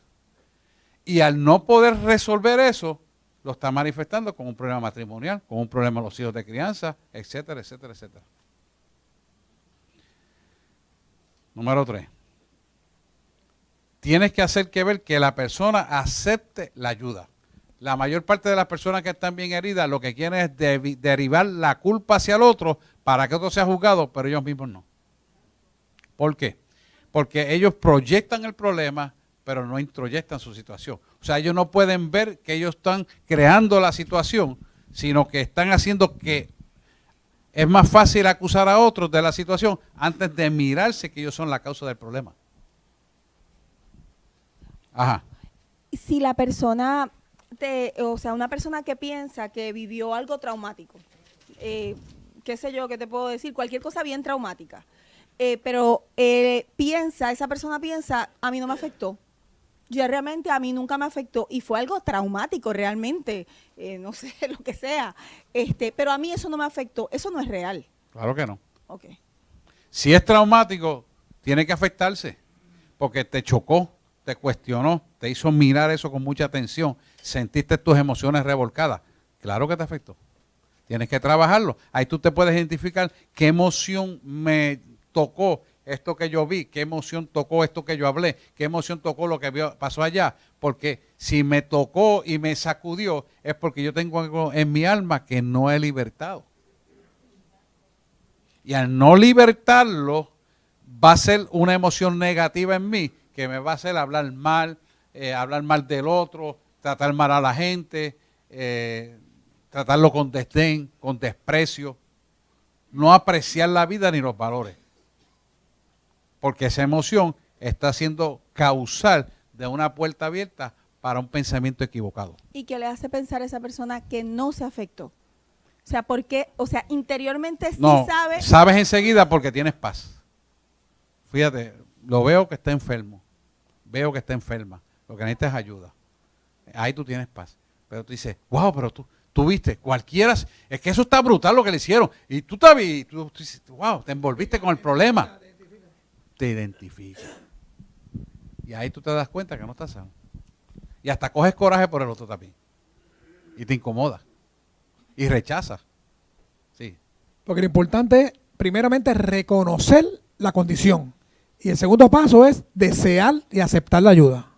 Y al no poder resolver eso, lo está manifestando con un problema matrimonial, con un problema de los hijos de crianza, etcétera, etcétera, etcétera. Número 3. Tienes que hacer que ver que la persona acepte la ayuda. La mayor parte de las personas que están bien heridas lo que quieren es derivar la culpa hacia el otro para que otro sea juzgado, pero ellos mismos no. ¿Por qué? Porque ellos proyectan el problema, pero no introyectan su situación. O sea, ellos no pueden ver que ellos están creando la situación, sino que están haciendo que es más fácil acusar a otros de la situación antes de mirarse que ellos son la causa del problema. Ajá. Si la persona, o sea, una persona que piensa que vivió algo traumático, qué sé yo, qué te puedo decir, cualquier cosa bien traumática, pero esa persona piensa, a mí no me afectó. Ya realmente a mí nunca me afectó y fue algo traumático realmente, no sé, lo que sea, pero a mí eso no me afectó, eso no es real. Claro que no. Okay. Si es traumático, tiene que afectarse, porque te chocó, te cuestionó, te hizo mirar eso con mucha atención, sentiste tus emociones revolcadas, claro que te afectó. Tienes que trabajarlo. Ahí tú te puedes identificar qué emoción me tocó esto que yo vi, qué emoción tocó esto que yo hablé, qué emoción tocó lo que pasó allá, porque si me tocó y me sacudió es porque yo tengo algo en mi alma que no he libertado. Y al no libertarlo, va a ser una emoción negativa en mí que me va a hacer hablar mal del otro, tratar mal a la gente, tratarlo con desdén, con desprecio, no apreciar la vida ni los valores. Porque esa emoción está siendo causal de una puerta abierta para un pensamiento equivocado. ¿Y qué le hace pensar a esa persona que no se afectó? O sea, ¿por qué? O sea, interiormente sí no, sabe. Sabes enseguida porque tienes paz. fíjate, lo veo que está enfermo, veo que está enferma, lo que necesita es ayuda. Ahí tú tienes paz. Pero tú dices, wow, pero tú viste, cualquiera, es que eso está brutal lo que le hicieron. Y tú dices, wow, te envolviste con el problema. Te identifica. Y ahí tú te das cuenta que no estás sano. Y hasta coges coraje por el otro también. Y te incomoda. Y rechazas. Sí. Porque lo importante es, primeramente, reconocer la condición. Y el segundo paso es desear y aceptar la ayuda.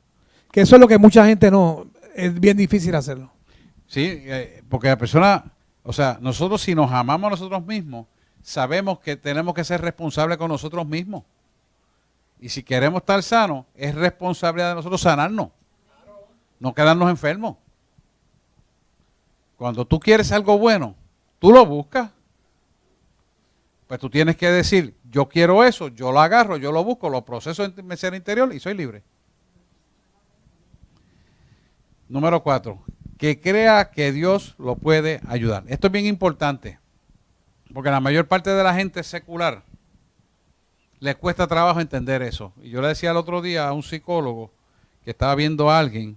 Que eso es lo que mucha gente no, es bien difícil hacerlo. Sí, porque la persona, o sea, nosotros si nos amamos a nosotros mismos, sabemos que tenemos que ser responsables con nosotros mismos. Y si queremos estar sanos, es responsabilidad de nosotros sanarnos. No quedarnos enfermos. Cuando tú quieres algo bueno, tú lo buscas. Pues tú tienes que decir, yo quiero eso, yo lo agarro, yo lo busco, lo proceso en mi ser interior y soy libre. Número 4, que crea que Dios lo puede ayudar. Esto es bien importante, porque la mayor parte de la gente secular les cuesta trabajo entender eso. Y yo le decía el otro día a un psicólogo que estaba viendo a alguien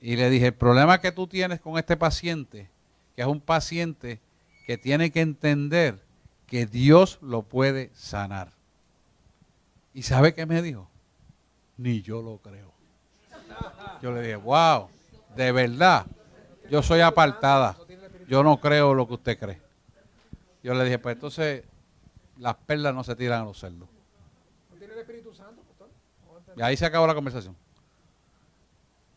y le dije, el problema que tú tienes con este paciente, que es un paciente que tiene que entender que Dios lo puede sanar. ¿Y sabe qué me dijo? Ni yo lo creo. Yo le dije, wow, de verdad, yo soy apartada. Yo no creo lo que usted cree. Yo le dije, pues entonces las perlas no se tiran a los cerdos. ¿No tiene el Espíritu Santo, pastor? Y ahí se acabó la conversación.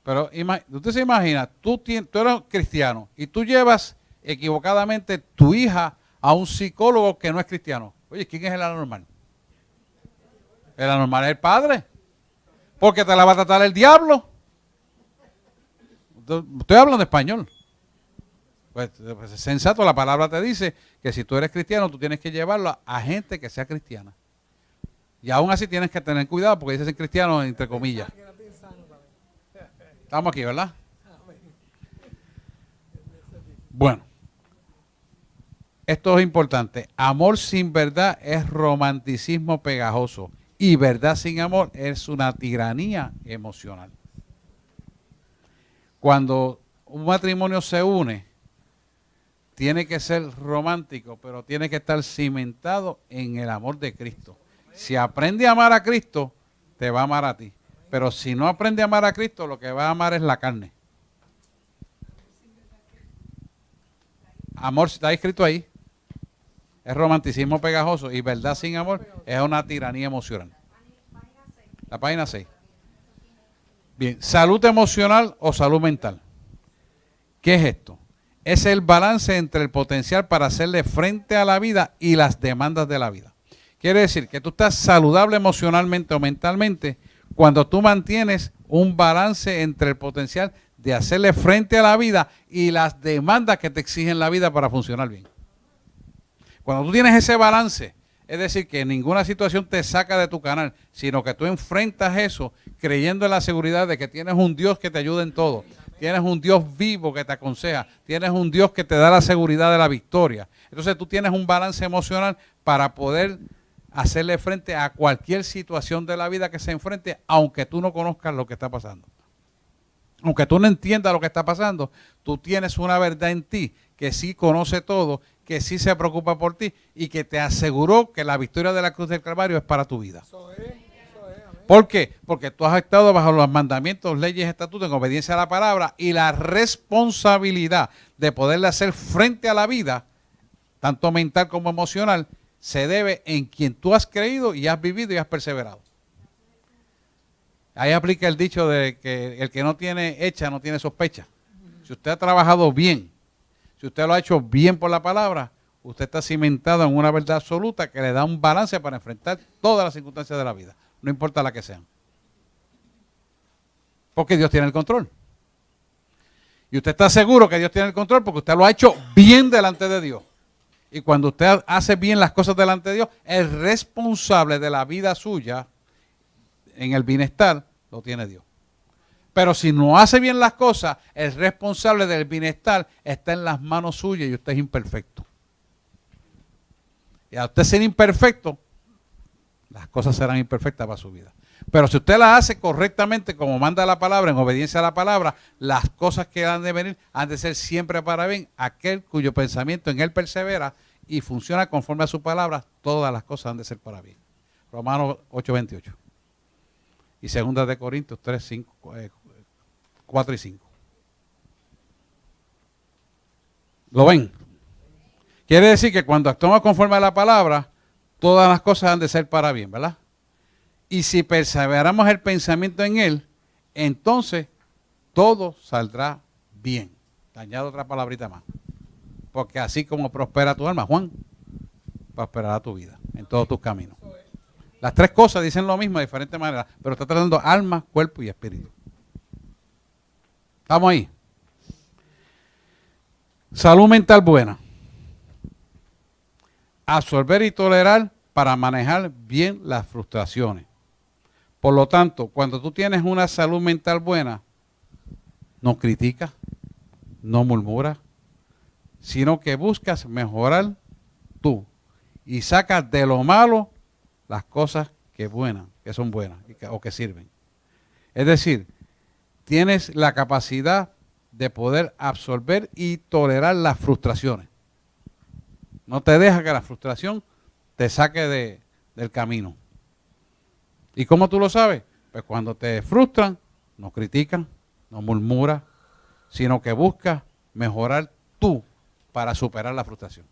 Pero usted se imagina, tú eres cristiano y tú llevas equivocadamente tu hija a un psicólogo que no es cristiano. Oye, ¿quién es el anormal? El anormal es el padre. Porque te la va a tratar el diablo. Estoy hablando español. Pues es sensato, la palabra te dice que si tú eres cristiano, tú tienes que llevarlo a gente que sea cristiana. Y aún así tienes que tener cuidado porque dices cristiano entre comillas. Estamos aquí, ¿verdad? Bueno. Esto es importante. Amor sin verdad es romanticismo pegajoso. Y verdad sin amor es una tiranía emocional. Cuando un matrimonio se une, tiene que ser romántico, pero tiene que estar cimentado en el amor de Cristo. Si aprende a amar a Cristo, te va a amar a ti. Pero si no aprende a amar a Cristo, lo que va a amar es la carne. Amor, está escrito ahí. Es romanticismo pegajoso y verdad sin amor es una tiranía emocional. La página 6. Bien, salud emocional o salud mental. ¿Qué es esto? Es el balance entre el potencial para hacerle frente a la vida y las demandas de la vida. Quiere decir que tú estás saludable emocionalmente o mentalmente cuando tú mantienes un balance entre el potencial de hacerle frente a la vida y las demandas que te exigen la vida para funcionar bien. Cuando tú tienes ese balance, es decir, que ninguna situación te saca de tu canal, sino que tú enfrentas eso creyendo en la seguridad de que tienes un Dios que te ayuda en todo. Tienes un Dios vivo que te aconseja. Tienes un Dios que te da la seguridad de la victoria. Entonces tú tienes un balance emocional para poder hacerle frente a cualquier situación de la vida que se enfrente, aunque tú no conozcas lo que está pasando. Aunque tú no entiendas lo que está pasando, tú tienes una verdad en ti que sí conoce todo, que sí se preocupa por ti y que te aseguró que la victoria de la cruz del Calvario es para tu vida. ¿Por qué? Porque tú has estado bajo los mandamientos, leyes, estatutos, en obediencia a la palabra y la responsabilidad de poderle hacer frente a la vida, tanto mental como emocional, se debe en quien tú has creído y has vivido y has perseverado. Ahí aplica el dicho de que el que no tiene hecha no tiene sospecha. Si usted ha trabajado bien, si usted lo ha hecho bien por la palabra, usted está cimentado en una verdad absoluta que le da un balance para enfrentar todas las circunstancias de la vida, no importa la que sean. Porque Dios tiene el control. Y usted está seguro que Dios tiene el control porque usted lo ha hecho bien delante de Dios. Y cuando usted hace bien las cosas delante de Dios, el responsable de la vida suya en el bienestar lo tiene Dios. Pero si no hace bien las cosas, el responsable del bienestar está en las manos suyas y usted es imperfecto. Y a usted ser imperfecto, las cosas serán imperfectas para su vida. Pero si usted las hace correctamente, como manda la palabra, en obediencia a la palabra, las cosas que han de venir han de ser siempre para bien. Aquel cuyo pensamiento en él persevera y funciona conforme a su palabra, todas las cosas han de ser para bien. Romanos 8:28. Y 2 de Corintios 4 y 5. ¿Lo ven? Quiere decir que cuando actuamos conforme a la palabra, todas las cosas han de ser para bien, ¿verdad? Y si perseveramos el pensamiento en él, entonces todo saldrá bien. Te añado otra palabrita más. Porque así como prospera tu alma, Juan, prosperará tu vida en todos tus caminos. Las tres cosas dicen lo mismo de diferentes maneras, pero está tratando alma, cuerpo y espíritu. ¿Estamos ahí? Salud mental buena. Absorber y tolerar para manejar bien las frustraciones. Por lo tanto, cuando tú tienes una salud mental buena, no criticas, no murmuras, sino que buscas mejorar tú y sacas de lo malo las cosas que son buenas o que sirven. Es decir, tienes la capacidad de poder absorber y tolerar las frustraciones. No te deja que la frustración te saque del camino. ¿Y cómo tú lo sabes? Pues cuando te frustran, no critican, no murmuras, sino que buscas mejorar tú para superar la frustración.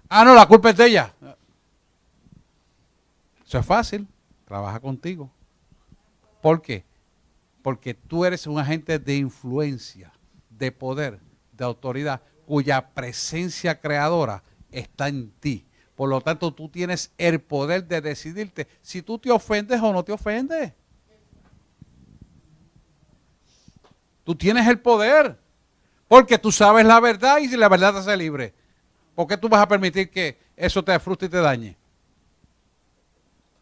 Ah, no, la culpa es de ella. Eso es fácil, trabaja contigo. ¿Por qué? Porque tú eres un agente de influencia, de poder, de autoridad, cuya presencia creadora está en ti. Por lo tanto, tú tienes el poder de decidirte si tú te ofendes o no te ofendes. Tú tienes el poder, porque tú sabes la verdad y si la verdad te hace libre. ¿Por qué tú vas a permitir que eso te frustre y te dañe?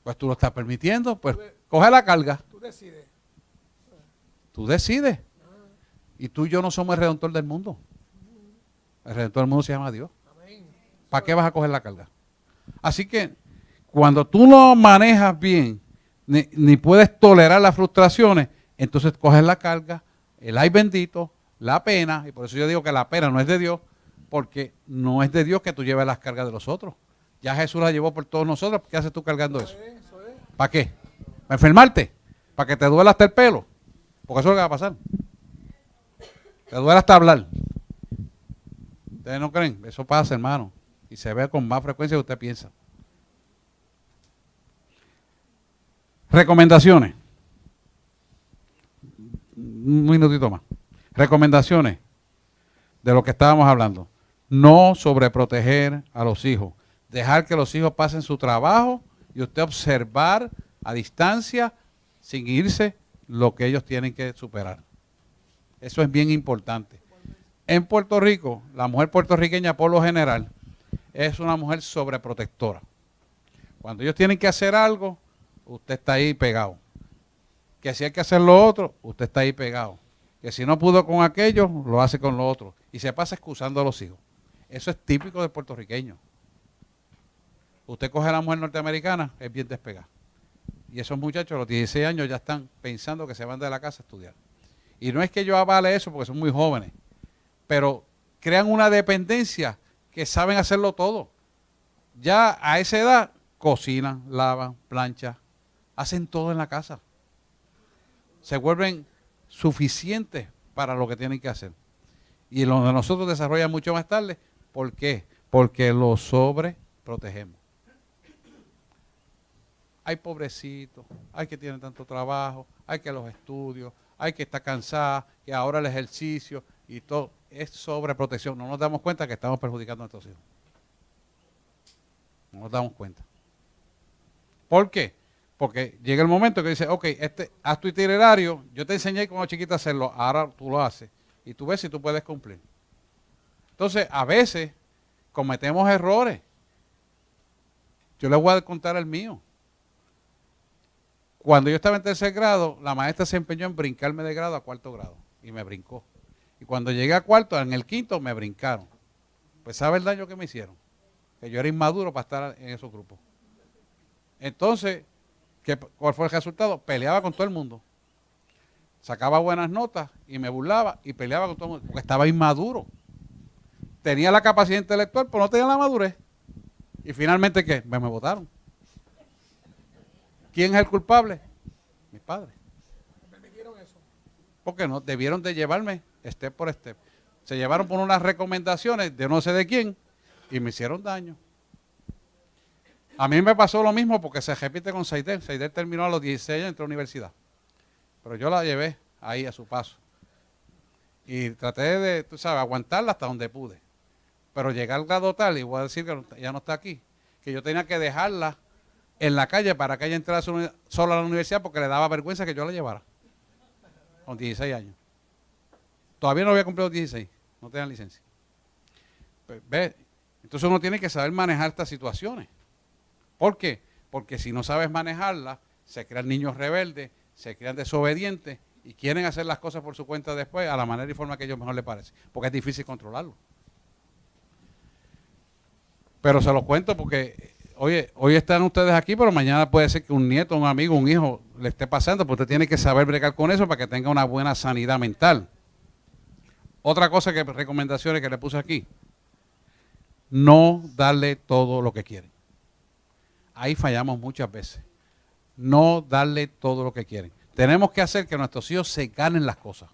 Pues tú lo estás permitiendo, pues coge la carga. Tú decides. Tú decides. Y tú y yo no somos el redentor del mundo. El redentor del mundo se llama Dios. ¿Para qué vas a coger la carga? Así que cuando tú no manejas bien, ni puedes tolerar las frustraciones, entonces coges la carga, el ay bendito, la pena, y por eso yo digo que la pena no es de Dios, porque no es de Dios que tú lleves las cargas de los otros. Ya Jesús la llevó por todos nosotros. ¿Qué haces tú cargando eso? ¿Para qué? ¿Para enfermarte? ¿Para que te duela hasta el pelo? Porque eso es lo que va a pasar. Te duele hasta hablar. ¿Ustedes no creen? Eso pasa, hermano. Y se ve con más frecuencia que usted piensa. Recomendaciones. Un minutito más. Recomendaciones de lo que estábamos hablando. No sobreproteger a los hijos. Dejar que los hijos pasen su trabajo y usted observar a distancia sin irse lo que ellos tienen que superar. Eso es bien importante. En Puerto Rico, la mujer puertorriqueña por lo general es una mujer sobreprotectora. Cuando ellos tienen que hacer algo, usted está ahí pegado. Que si hay que hacer lo otro, usted está ahí pegado. Que si no pudo con aquello, lo hace con lo otro. Y se pasa excusando a los hijos. Eso es típico del puertorriqueño. Usted coge a la mujer norteamericana, es bien despegada. Y esos muchachos a los 16 años ya están pensando que se van de la casa a estudiar. Y no es que yo avale eso porque son muy jóvenes, pero crean una dependencia que saben hacerlo todo. Ya a esa edad cocinan, lavan, planchan, hacen todo en la casa. Se vuelven suficientes para lo que tienen que hacer. Y lo de nosotros desarrolla mucho más tarde. ¿Por qué? Porque lo sobreprotegemos. Ay, pobrecito, ay que tiene tanto trabajo, ay que los estudios, ay que está cansada, que ahora el ejercicio y todo. Es sobreprotección. No nos damos cuenta que estamos perjudicando a nuestros hijos. No nos damos cuenta. ¿Por qué? Porque llega el momento que dice, ok, haz tu itinerario, yo te enseñé cuando chiquita a hacerlo, ahora tú lo haces. Y tú ves si tú puedes cumplir. Entonces, a veces cometemos errores. Yo les voy a contar el mío. Cuando yo estaba en 3er grado, la maestra se empeñó en brincarme de grado a 4º grado. Y me brincó. Y cuando llegué a 4º, en el 5º me brincaron. Pues ¿sabe el daño que me hicieron? Que yo era inmaduro para estar en esos grupos. Entonces, ¿cuál fue el resultado? Peleaba con todo el mundo. Sacaba buenas notas y me burlaba y peleaba con todo el mundo porque estaba inmaduro. Tenía la capacidad intelectual, pero no tenía la madurez. Y finalmente, ¿qué? Me votaron. ¿Quién es el culpable? Mis padres. Porque no, debieron de llevarme step por step. Se llevaron por unas recomendaciones de no sé de quién y me hicieron daño. A mí me pasó lo mismo porque se repite con Seidel. Seidel terminó a los 16 años, entró a la universidad. Pero yo la llevé ahí a su paso. Y traté de, tú sabes, aguantarla hasta donde pude. Pero llegué al grado tal, y voy a decir que ya no está aquí, que yo tenía que dejarla en la calle para que ella entrara sola a la universidad porque le daba vergüenza que yo la llevara. Con 16 años. Todavía no había cumplido 16, no tenía licencia. Pues, ¿ves? Entonces uno tiene que saber manejar estas situaciones. ¿Por qué? Porque si no sabes manejarlas, se crean niños rebeldes, se crean desobedientes y quieren hacer las cosas por su cuenta después a la manera y forma que a ellos mejor les parece. Porque es difícil controlarlo. Pero se los cuento porque, oye, hoy están ustedes aquí, pero mañana puede ser que un nieto, un amigo, un hijo le esté pasando, porque usted tiene que saber bregar con eso para que tenga una buena sanidad mental. Otra cosa que recomendaciones que le puse aquí, no darle todo lo que quieren. Ahí fallamos muchas veces. No darle todo lo que quieren. Tenemos que hacer que nuestros hijos se ganen las cosas.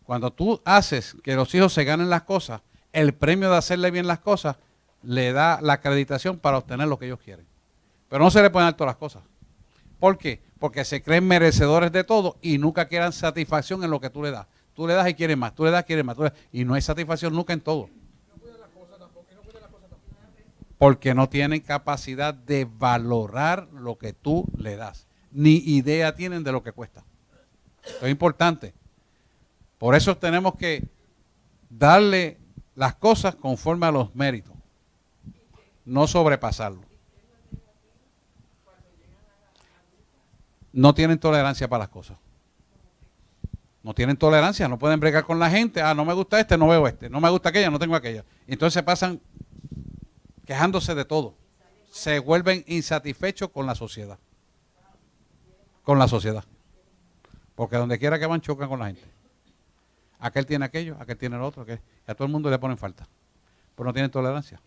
Cuando tú haces que los hijos se ganen las cosas, el premio de hacerle bien las cosas le da la acreditación para obtener lo que ellos quieren. Pero no se le pueden dar todas las cosas. ¿Por qué? Porque se creen merecedores de todo y nunca quieran satisfacción en lo que tú le das. Tú le das y quieres más, tú le das y quieres más. Y no hay satisfacción nunca en todo. Porque no tienen capacidad de valorar lo que tú le das. Ni idea tienen de lo que cuesta. Esto es importante. Por eso tenemos que darle las cosas conforme a los méritos. No sobrepasarlo. No tienen tolerancia para las cosas. No tienen tolerancia, no pueden bregar con la gente. Ah, no me gusta este, no veo este. No me gusta aquella, no tengo aquella. Entonces se pasan quejándose de todo. Se vuelven insatisfechos con la sociedad. Con la sociedad. Porque donde quiera que van chocan con la gente. Aquel tiene aquello, aquel tiene lo otro. Aquel. Y a todo el mundo le ponen falta. Pero no tienen tolerancia.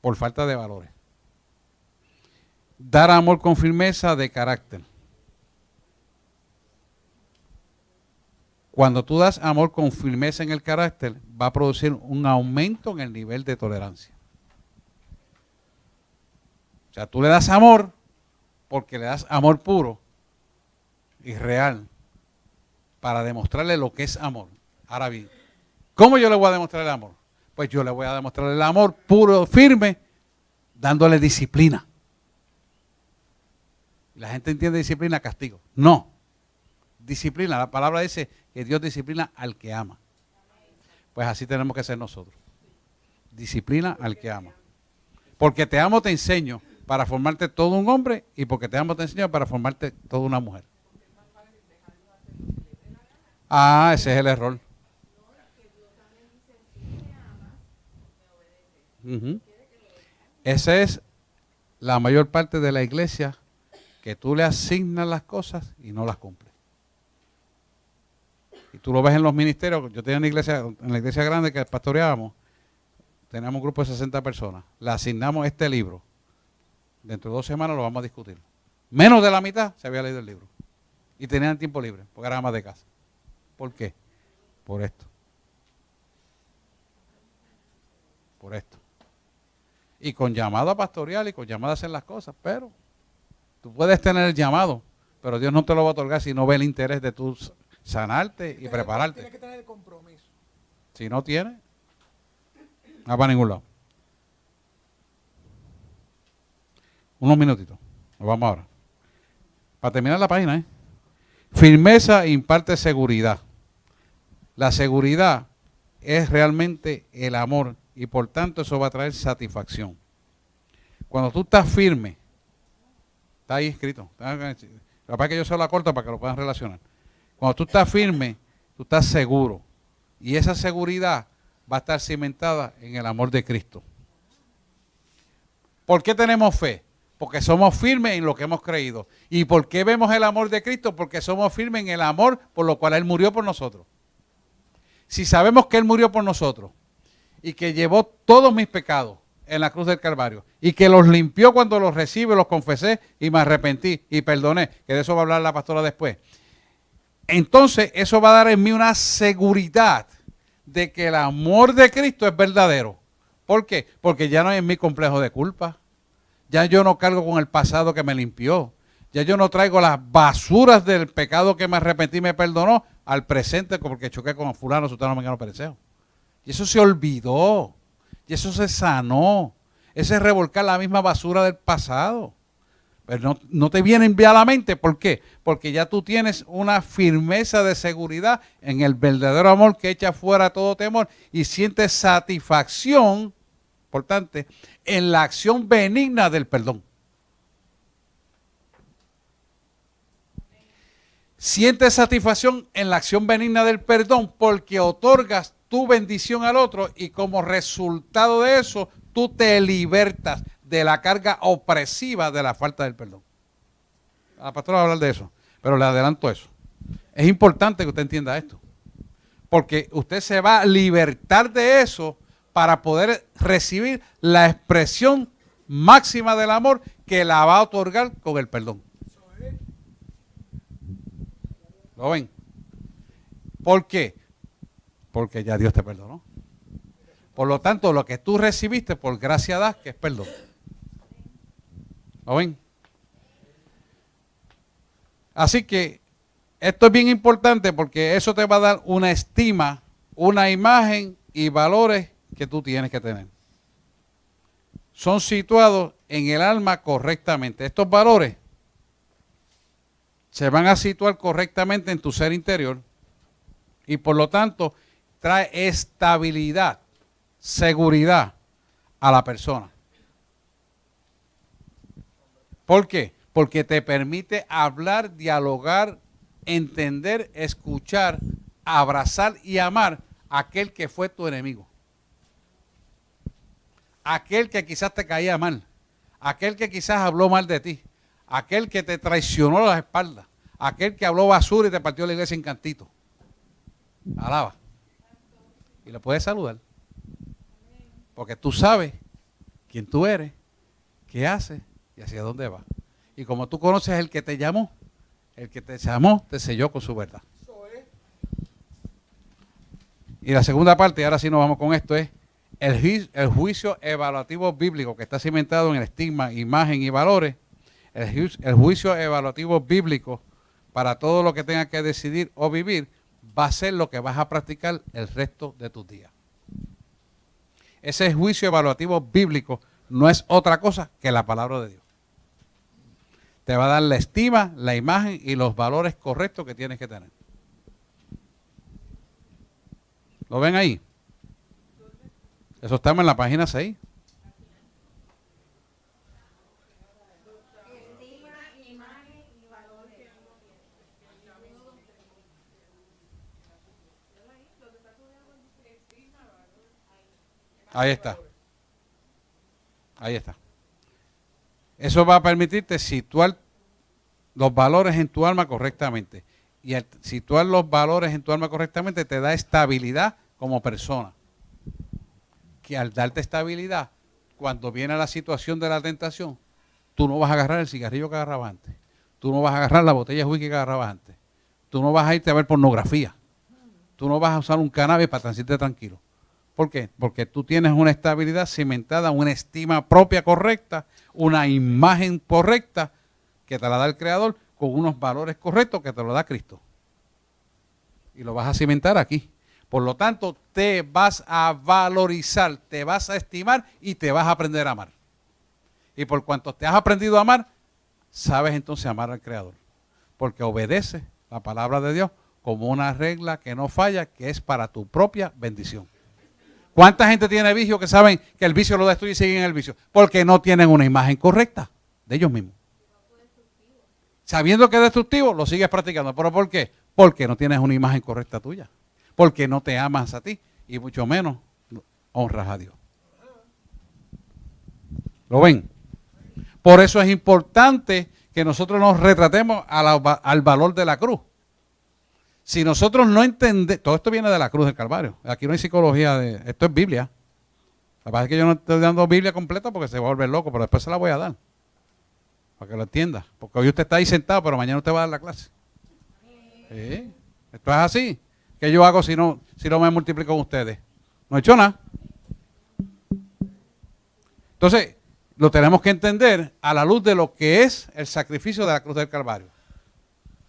Por falta de valores. Dar amor con firmeza de carácter. Cuando tú das amor con firmeza en el carácter, va a producir un aumento en el nivel de tolerancia. O sea, tú le das amor porque le das amor puro y real para demostrarle lo que es amor. Ahora bien, ¿cómo yo le voy a demostrar el amor? Pues yo le voy a demostrar el amor puro, firme, dándole disciplina. La gente entiende disciplina, castigo. No. Disciplina, la palabra dice que Dios disciplina al que ama. Pues así tenemos que ser nosotros. Disciplina al que ama. Porque te amo te enseño para formarte todo un hombre y porque te amo te enseño para formarte toda una mujer. Ah, ese es el error. Esa es la mayor parte de la iglesia, que tú le asignas las cosas y no las cumples. Y tú lo ves en los ministerios. Yo tenía en la iglesia grande que pastoreábamos, teníamos un grupo de 60 personas. Le asignamos este libro. Dentro de 2 semanas lo vamos a discutir. Menos de la mitad se había leído el libro. Y tenían tiempo libre, porque eran amas de casa. ¿Por qué? Por esto. Por esto. Y con llamado a pastorear y con llamado a hacer las cosas, pero tú puedes tener el llamado, pero Dios no te lo va a otorgar si no ve el interés de tú sanarte y prepararte. Tienes que tener el compromiso. Si no tienes, no va para ningún lado. Unos minutitos, nos vamos ahora. Para terminar la página, Firmeza imparte seguridad. La seguridad es realmente el amor y por tanto eso va a traer satisfacción. Cuando tú estás firme, está ahí escrito. Lo que pasa es que yo se la corto para que lo puedan relacionar. Cuando tú estás firme, tú estás seguro. Y esa seguridad va a estar cimentada en el amor de Cristo. ¿Por qué tenemos fe? Porque somos firmes en lo que hemos creído. ¿Y por qué vemos el amor de Cristo? Porque somos firmes en el amor por lo cual Él murió por nosotros. Si sabemos que Él murió por nosotros y que llevó todos mis pecados en la cruz del Calvario y que los limpió cuando los recibí, los confesé y me arrepentí y perdoné, que de eso va a hablar la pastora después. Entonces eso va a dar en mí una seguridad de que el amor de Cristo es verdadero. ¿Por qué? Porque ya no hay en mí complejo de culpa. Ya yo no cargo con el pasado que me limpió. Ya yo no traigo las basuras del pecado que me arrepentí y me perdonó al presente porque choqué con fulano, sultano, mengano, pereceo. Y eso se olvidó. Y eso se sanó. Ese es revolcar la misma basura del pasado. Pero no te viene a la mente. ¿Por qué? Porque ya tú tienes una firmeza de seguridad en el verdadero amor que echa fuera todo temor y sientes satisfacción, importante, en la acción benigna del perdón. Sientes satisfacción en la acción benigna del perdón porque otorgas tu bendición al otro y como resultado de eso, tú te libertas de la carga opresiva de la falta del perdón. La pastora va a hablar de eso, pero le adelanto eso. Es importante que usted entienda esto, porque usted se va a libertar de eso para poder recibir la expresión máxima del amor que la va a otorgar con el perdón. ¿Lo ven? ¿Por qué? Porque ya Dios te perdonó. Por lo tanto, lo que tú recibiste por gracia das, que es perdón. ¿Lo ven? Así que esto es bien importante porque eso te va a dar una estima, una imagen y valores que tú tienes que tener. Son situados en el alma correctamente. Estos valores se van a situar correctamente en tu ser interior y por lo tanto trae estabilidad, seguridad a la persona. ¿Por qué? Porque te permite hablar, dialogar, entender, escuchar, abrazar y amar a aquel que fue tu enemigo. Aquel que quizás te caía mal, aquel que quizás habló mal de ti, aquel que te traicionó a las espaldas, aquel que habló basura y te partió la iglesia en cantito. Alaba. Y lo puedes saludar. Porque tú sabes quién tú eres, qué haces y hacia dónde vas. Y como tú conoces el que te llamó, te selló con su verdad. Y la segunda parte, y ahora sí nos vamos con esto, es el juicio evaluativo bíblico que está cimentado en el estigma, imagen y valores. El juicio evaluativo bíblico para todo lo que tengas que decidir o vivir va a ser lo que vas a practicar el resto de tus días. Ese juicio evaluativo bíblico no es otra cosa que la palabra de Dios. Te va a dar la estima, la imagen y los valores correctos que tienes que tener. ¿Lo ven ahí? Eso estamos en la página 6. Ahí está. Ahí está. Eso va a permitirte situar los valores en tu alma correctamente. Y al situar los valores en tu alma correctamente te da estabilidad como persona. Que al darte estabilidad, cuando viene la situación de la tentación, tú no vas a agarrar el cigarrillo que agarrabas antes. Tú no vas a agarrar la botella de whisky que agarrabas antes. Tú no vas a irte a ver pornografía. Tú no vas a usar un cannabis para transitar tranquilo. ¿Por qué? Porque tú tienes una estabilidad cimentada, una estima propia correcta, una imagen correcta que te la da el Creador con unos valores correctos que te lo da Cristo. Y lo vas a cimentar aquí. Por lo tanto, te vas a valorizar, te vas a estimar y te vas a aprender a amar. Y por cuanto te has aprendido a amar, sabes entonces amar al Creador. Porque obedeces la palabra de Dios como una regla que no falla, que es para tu propia bendición. ¿Cuánta gente tiene vicio que saben que el vicio lo destruye y siguen en el vicio? Porque no tienen una imagen correcta de ellos mismos. Sabiendo que es destructivo, lo sigues practicando. ¿Pero por qué? Porque no tienes una imagen correcta tuya. Porque no te amas a ti y mucho menos honras a Dios. ¿Lo ven? Por eso es importante que nosotros nos retratemos al valor de la cruz. Si nosotros no entendemos, todo esto viene de la cruz del Calvario. Aquí no hay psicología, esto es Biblia. La verdad es que yo no estoy dando Biblia completa porque se va a volver loco, pero después se la voy a dar. Para que lo entienda. Porque hoy usted está ahí sentado, pero mañana usted va a dar la clase. ¿Sí? Esto es así. ¿Qué yo hago si no me multiplico con ustedes? No he hecho nada. Entonces, lo tenemos que entender a la luz de lo que es el sacrificio de la cruz del Calvario.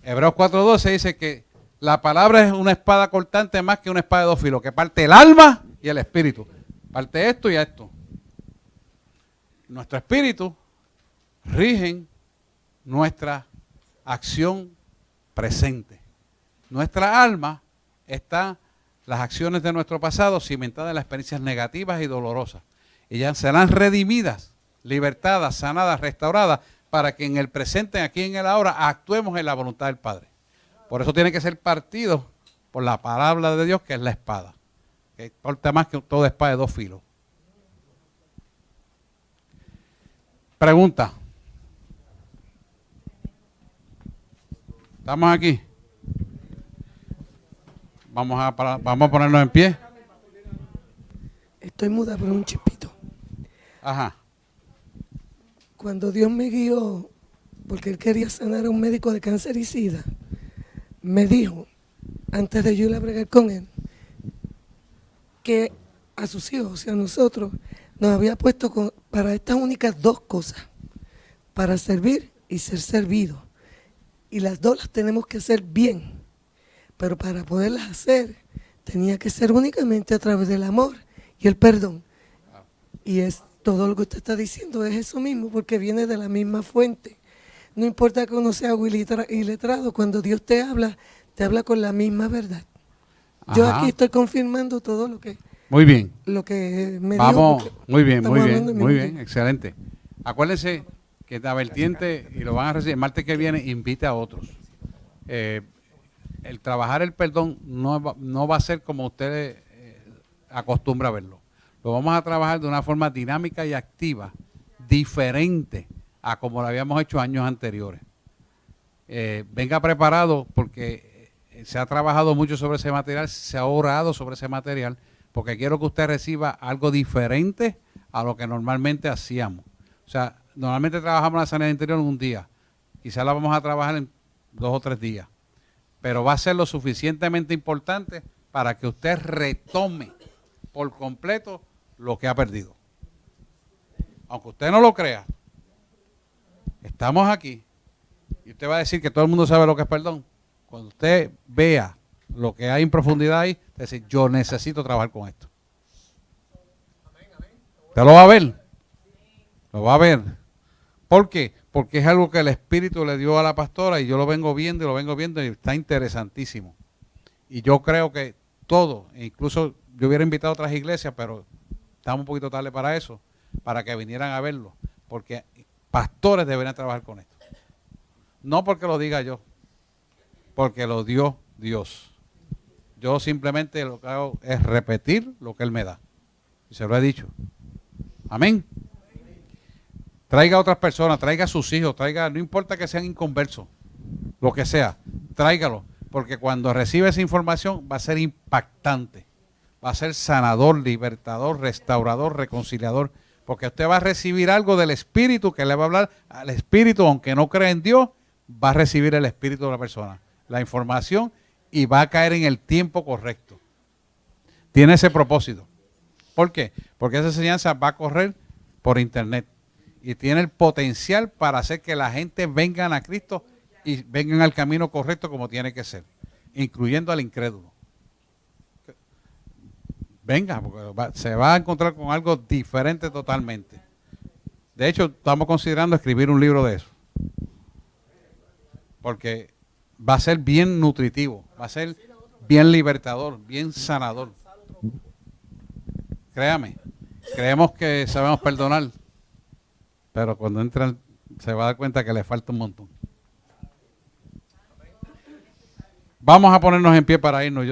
Hebreos 4:12 dice que la palabra es una espada cortante más que una espada de dos filos, que parte el alma y el espíritu. Parte esto y esto. Nuestro espíritu rigen nuestra acción presente. Nuestra alma está las acciones de nuestro pasado cimentadas en las experiencias negativas y dolorosas. Ellas serán redimidas, libertadas, sanadas, restauradas, para que en el presente, aquí en el ahora, actuemos en la voluntad del Padre. Por eso tiene que ser partido por la palabra de Dios, que es la espada, que corta más que toda espada de dos filos. Pregunta. ¿Estamos aquí? Vamos a ponernos en pie. Estoy muda por un chispito. Ajá. Cuando Dios me guió, porque Él quería sanar a un médico de cáncer y sida, me dijo, antes de yo ir a bregar con Él, que a sus hijos, o sea, a nosotros, nos había puesto para estas únicas dos cosas, para servir y ser servidos. Y las dos las tenemos que hacer bien, pero para poderlas hacer, tenía que ser únicamente a través del amor y el perdón. Y es todo lo que usted está diciendo, es eso mismo, porque viene de la misma fuente. No importa que uno sea iletrado, cuando Dios te habla con la misma verdad. Ajá. Yo aquí estoy confirmando todo lo que... Muy bien. Lo que me Vamos, dijo, muy bien, excelente. Acuérdense que la vertiente, y lo van a recibir el martes que viene, invite a otros. El trabajar el perdón no va a ser como usted acostumbra a verlo. Lo vamos a trabajar de una forma dinámica y activa, diferente a como lo habíamos hecho años anteriores. Venga preparado porque se ha trabajado mucho sobre ese material, se ha orado sobre ese material, porque quiero que usted reciba algo diferente a lo que normalmente hacíamos. O sea, normalmente trabajamos la sanidad interior en un día, quizás la vamos a trabajar en 2 o 3 días, pero va a ser lo suficientemente importante para que usted retome por completo lo que ha perdido. Aunque usted no lo crea, estamos aquí y usted va a decir que todo el mundo sabe lo que es perdón. Cuando usted vea lo que hay en profundidad ahí, es decir, yo necesito trabajar con esto. Usted lo va a ver. Lo va a ver. ¿Por qué? Porque es algo que el Espíritu le dio a la pastora y yo lo vengo viendo y está interesantísimo. Y yo creo que todo, incluso yo hubiera invitado a otras iglesias, pero estamos un poquito tarde para eso, para que vinieran a verlo. Porque pastores deberían trabajar con esto. No porque lo diga yo, porque lo dio Dios. Yo simplemente lo que hago es repetir lo que Él me da. Y se lo he dicho. Amén. Traiga a otras personas, traiga a sus hijos, no importa que sean inconversos, lo que sea, tráigalo. Porque cuando recibe esa información va a ser impactante. Va a ser sanador, libertador, restaurador, reconciliador. Porque usted va a recibir algo del Espíritu que le va a hablar al Espíritu, aunque no cree en Dios, va a recibir el Espíritu de la persona, la información, y va a caer en el tiempo correcto. Tiene ese propósito. ¿Por qué? Porque esa enseñanza va a correr por internet y tiene el potencial para hacer que la gente vengan a Cristo y vengan al camino correcto como tiene que ser, incluyendo al incrédulo. Venga, porque se va a encontrar con algo diferente totalmente. De hecho, estamos considerando escribir un libro de eso. Porque va a ser bien nutritivo, va a ser bien libertador, bien sanador. Créame, creemos que sabemos perdonar, pero cuando entran se va a dar cuenta que le falta un montón. Vamos a ponernos en pie para irnos.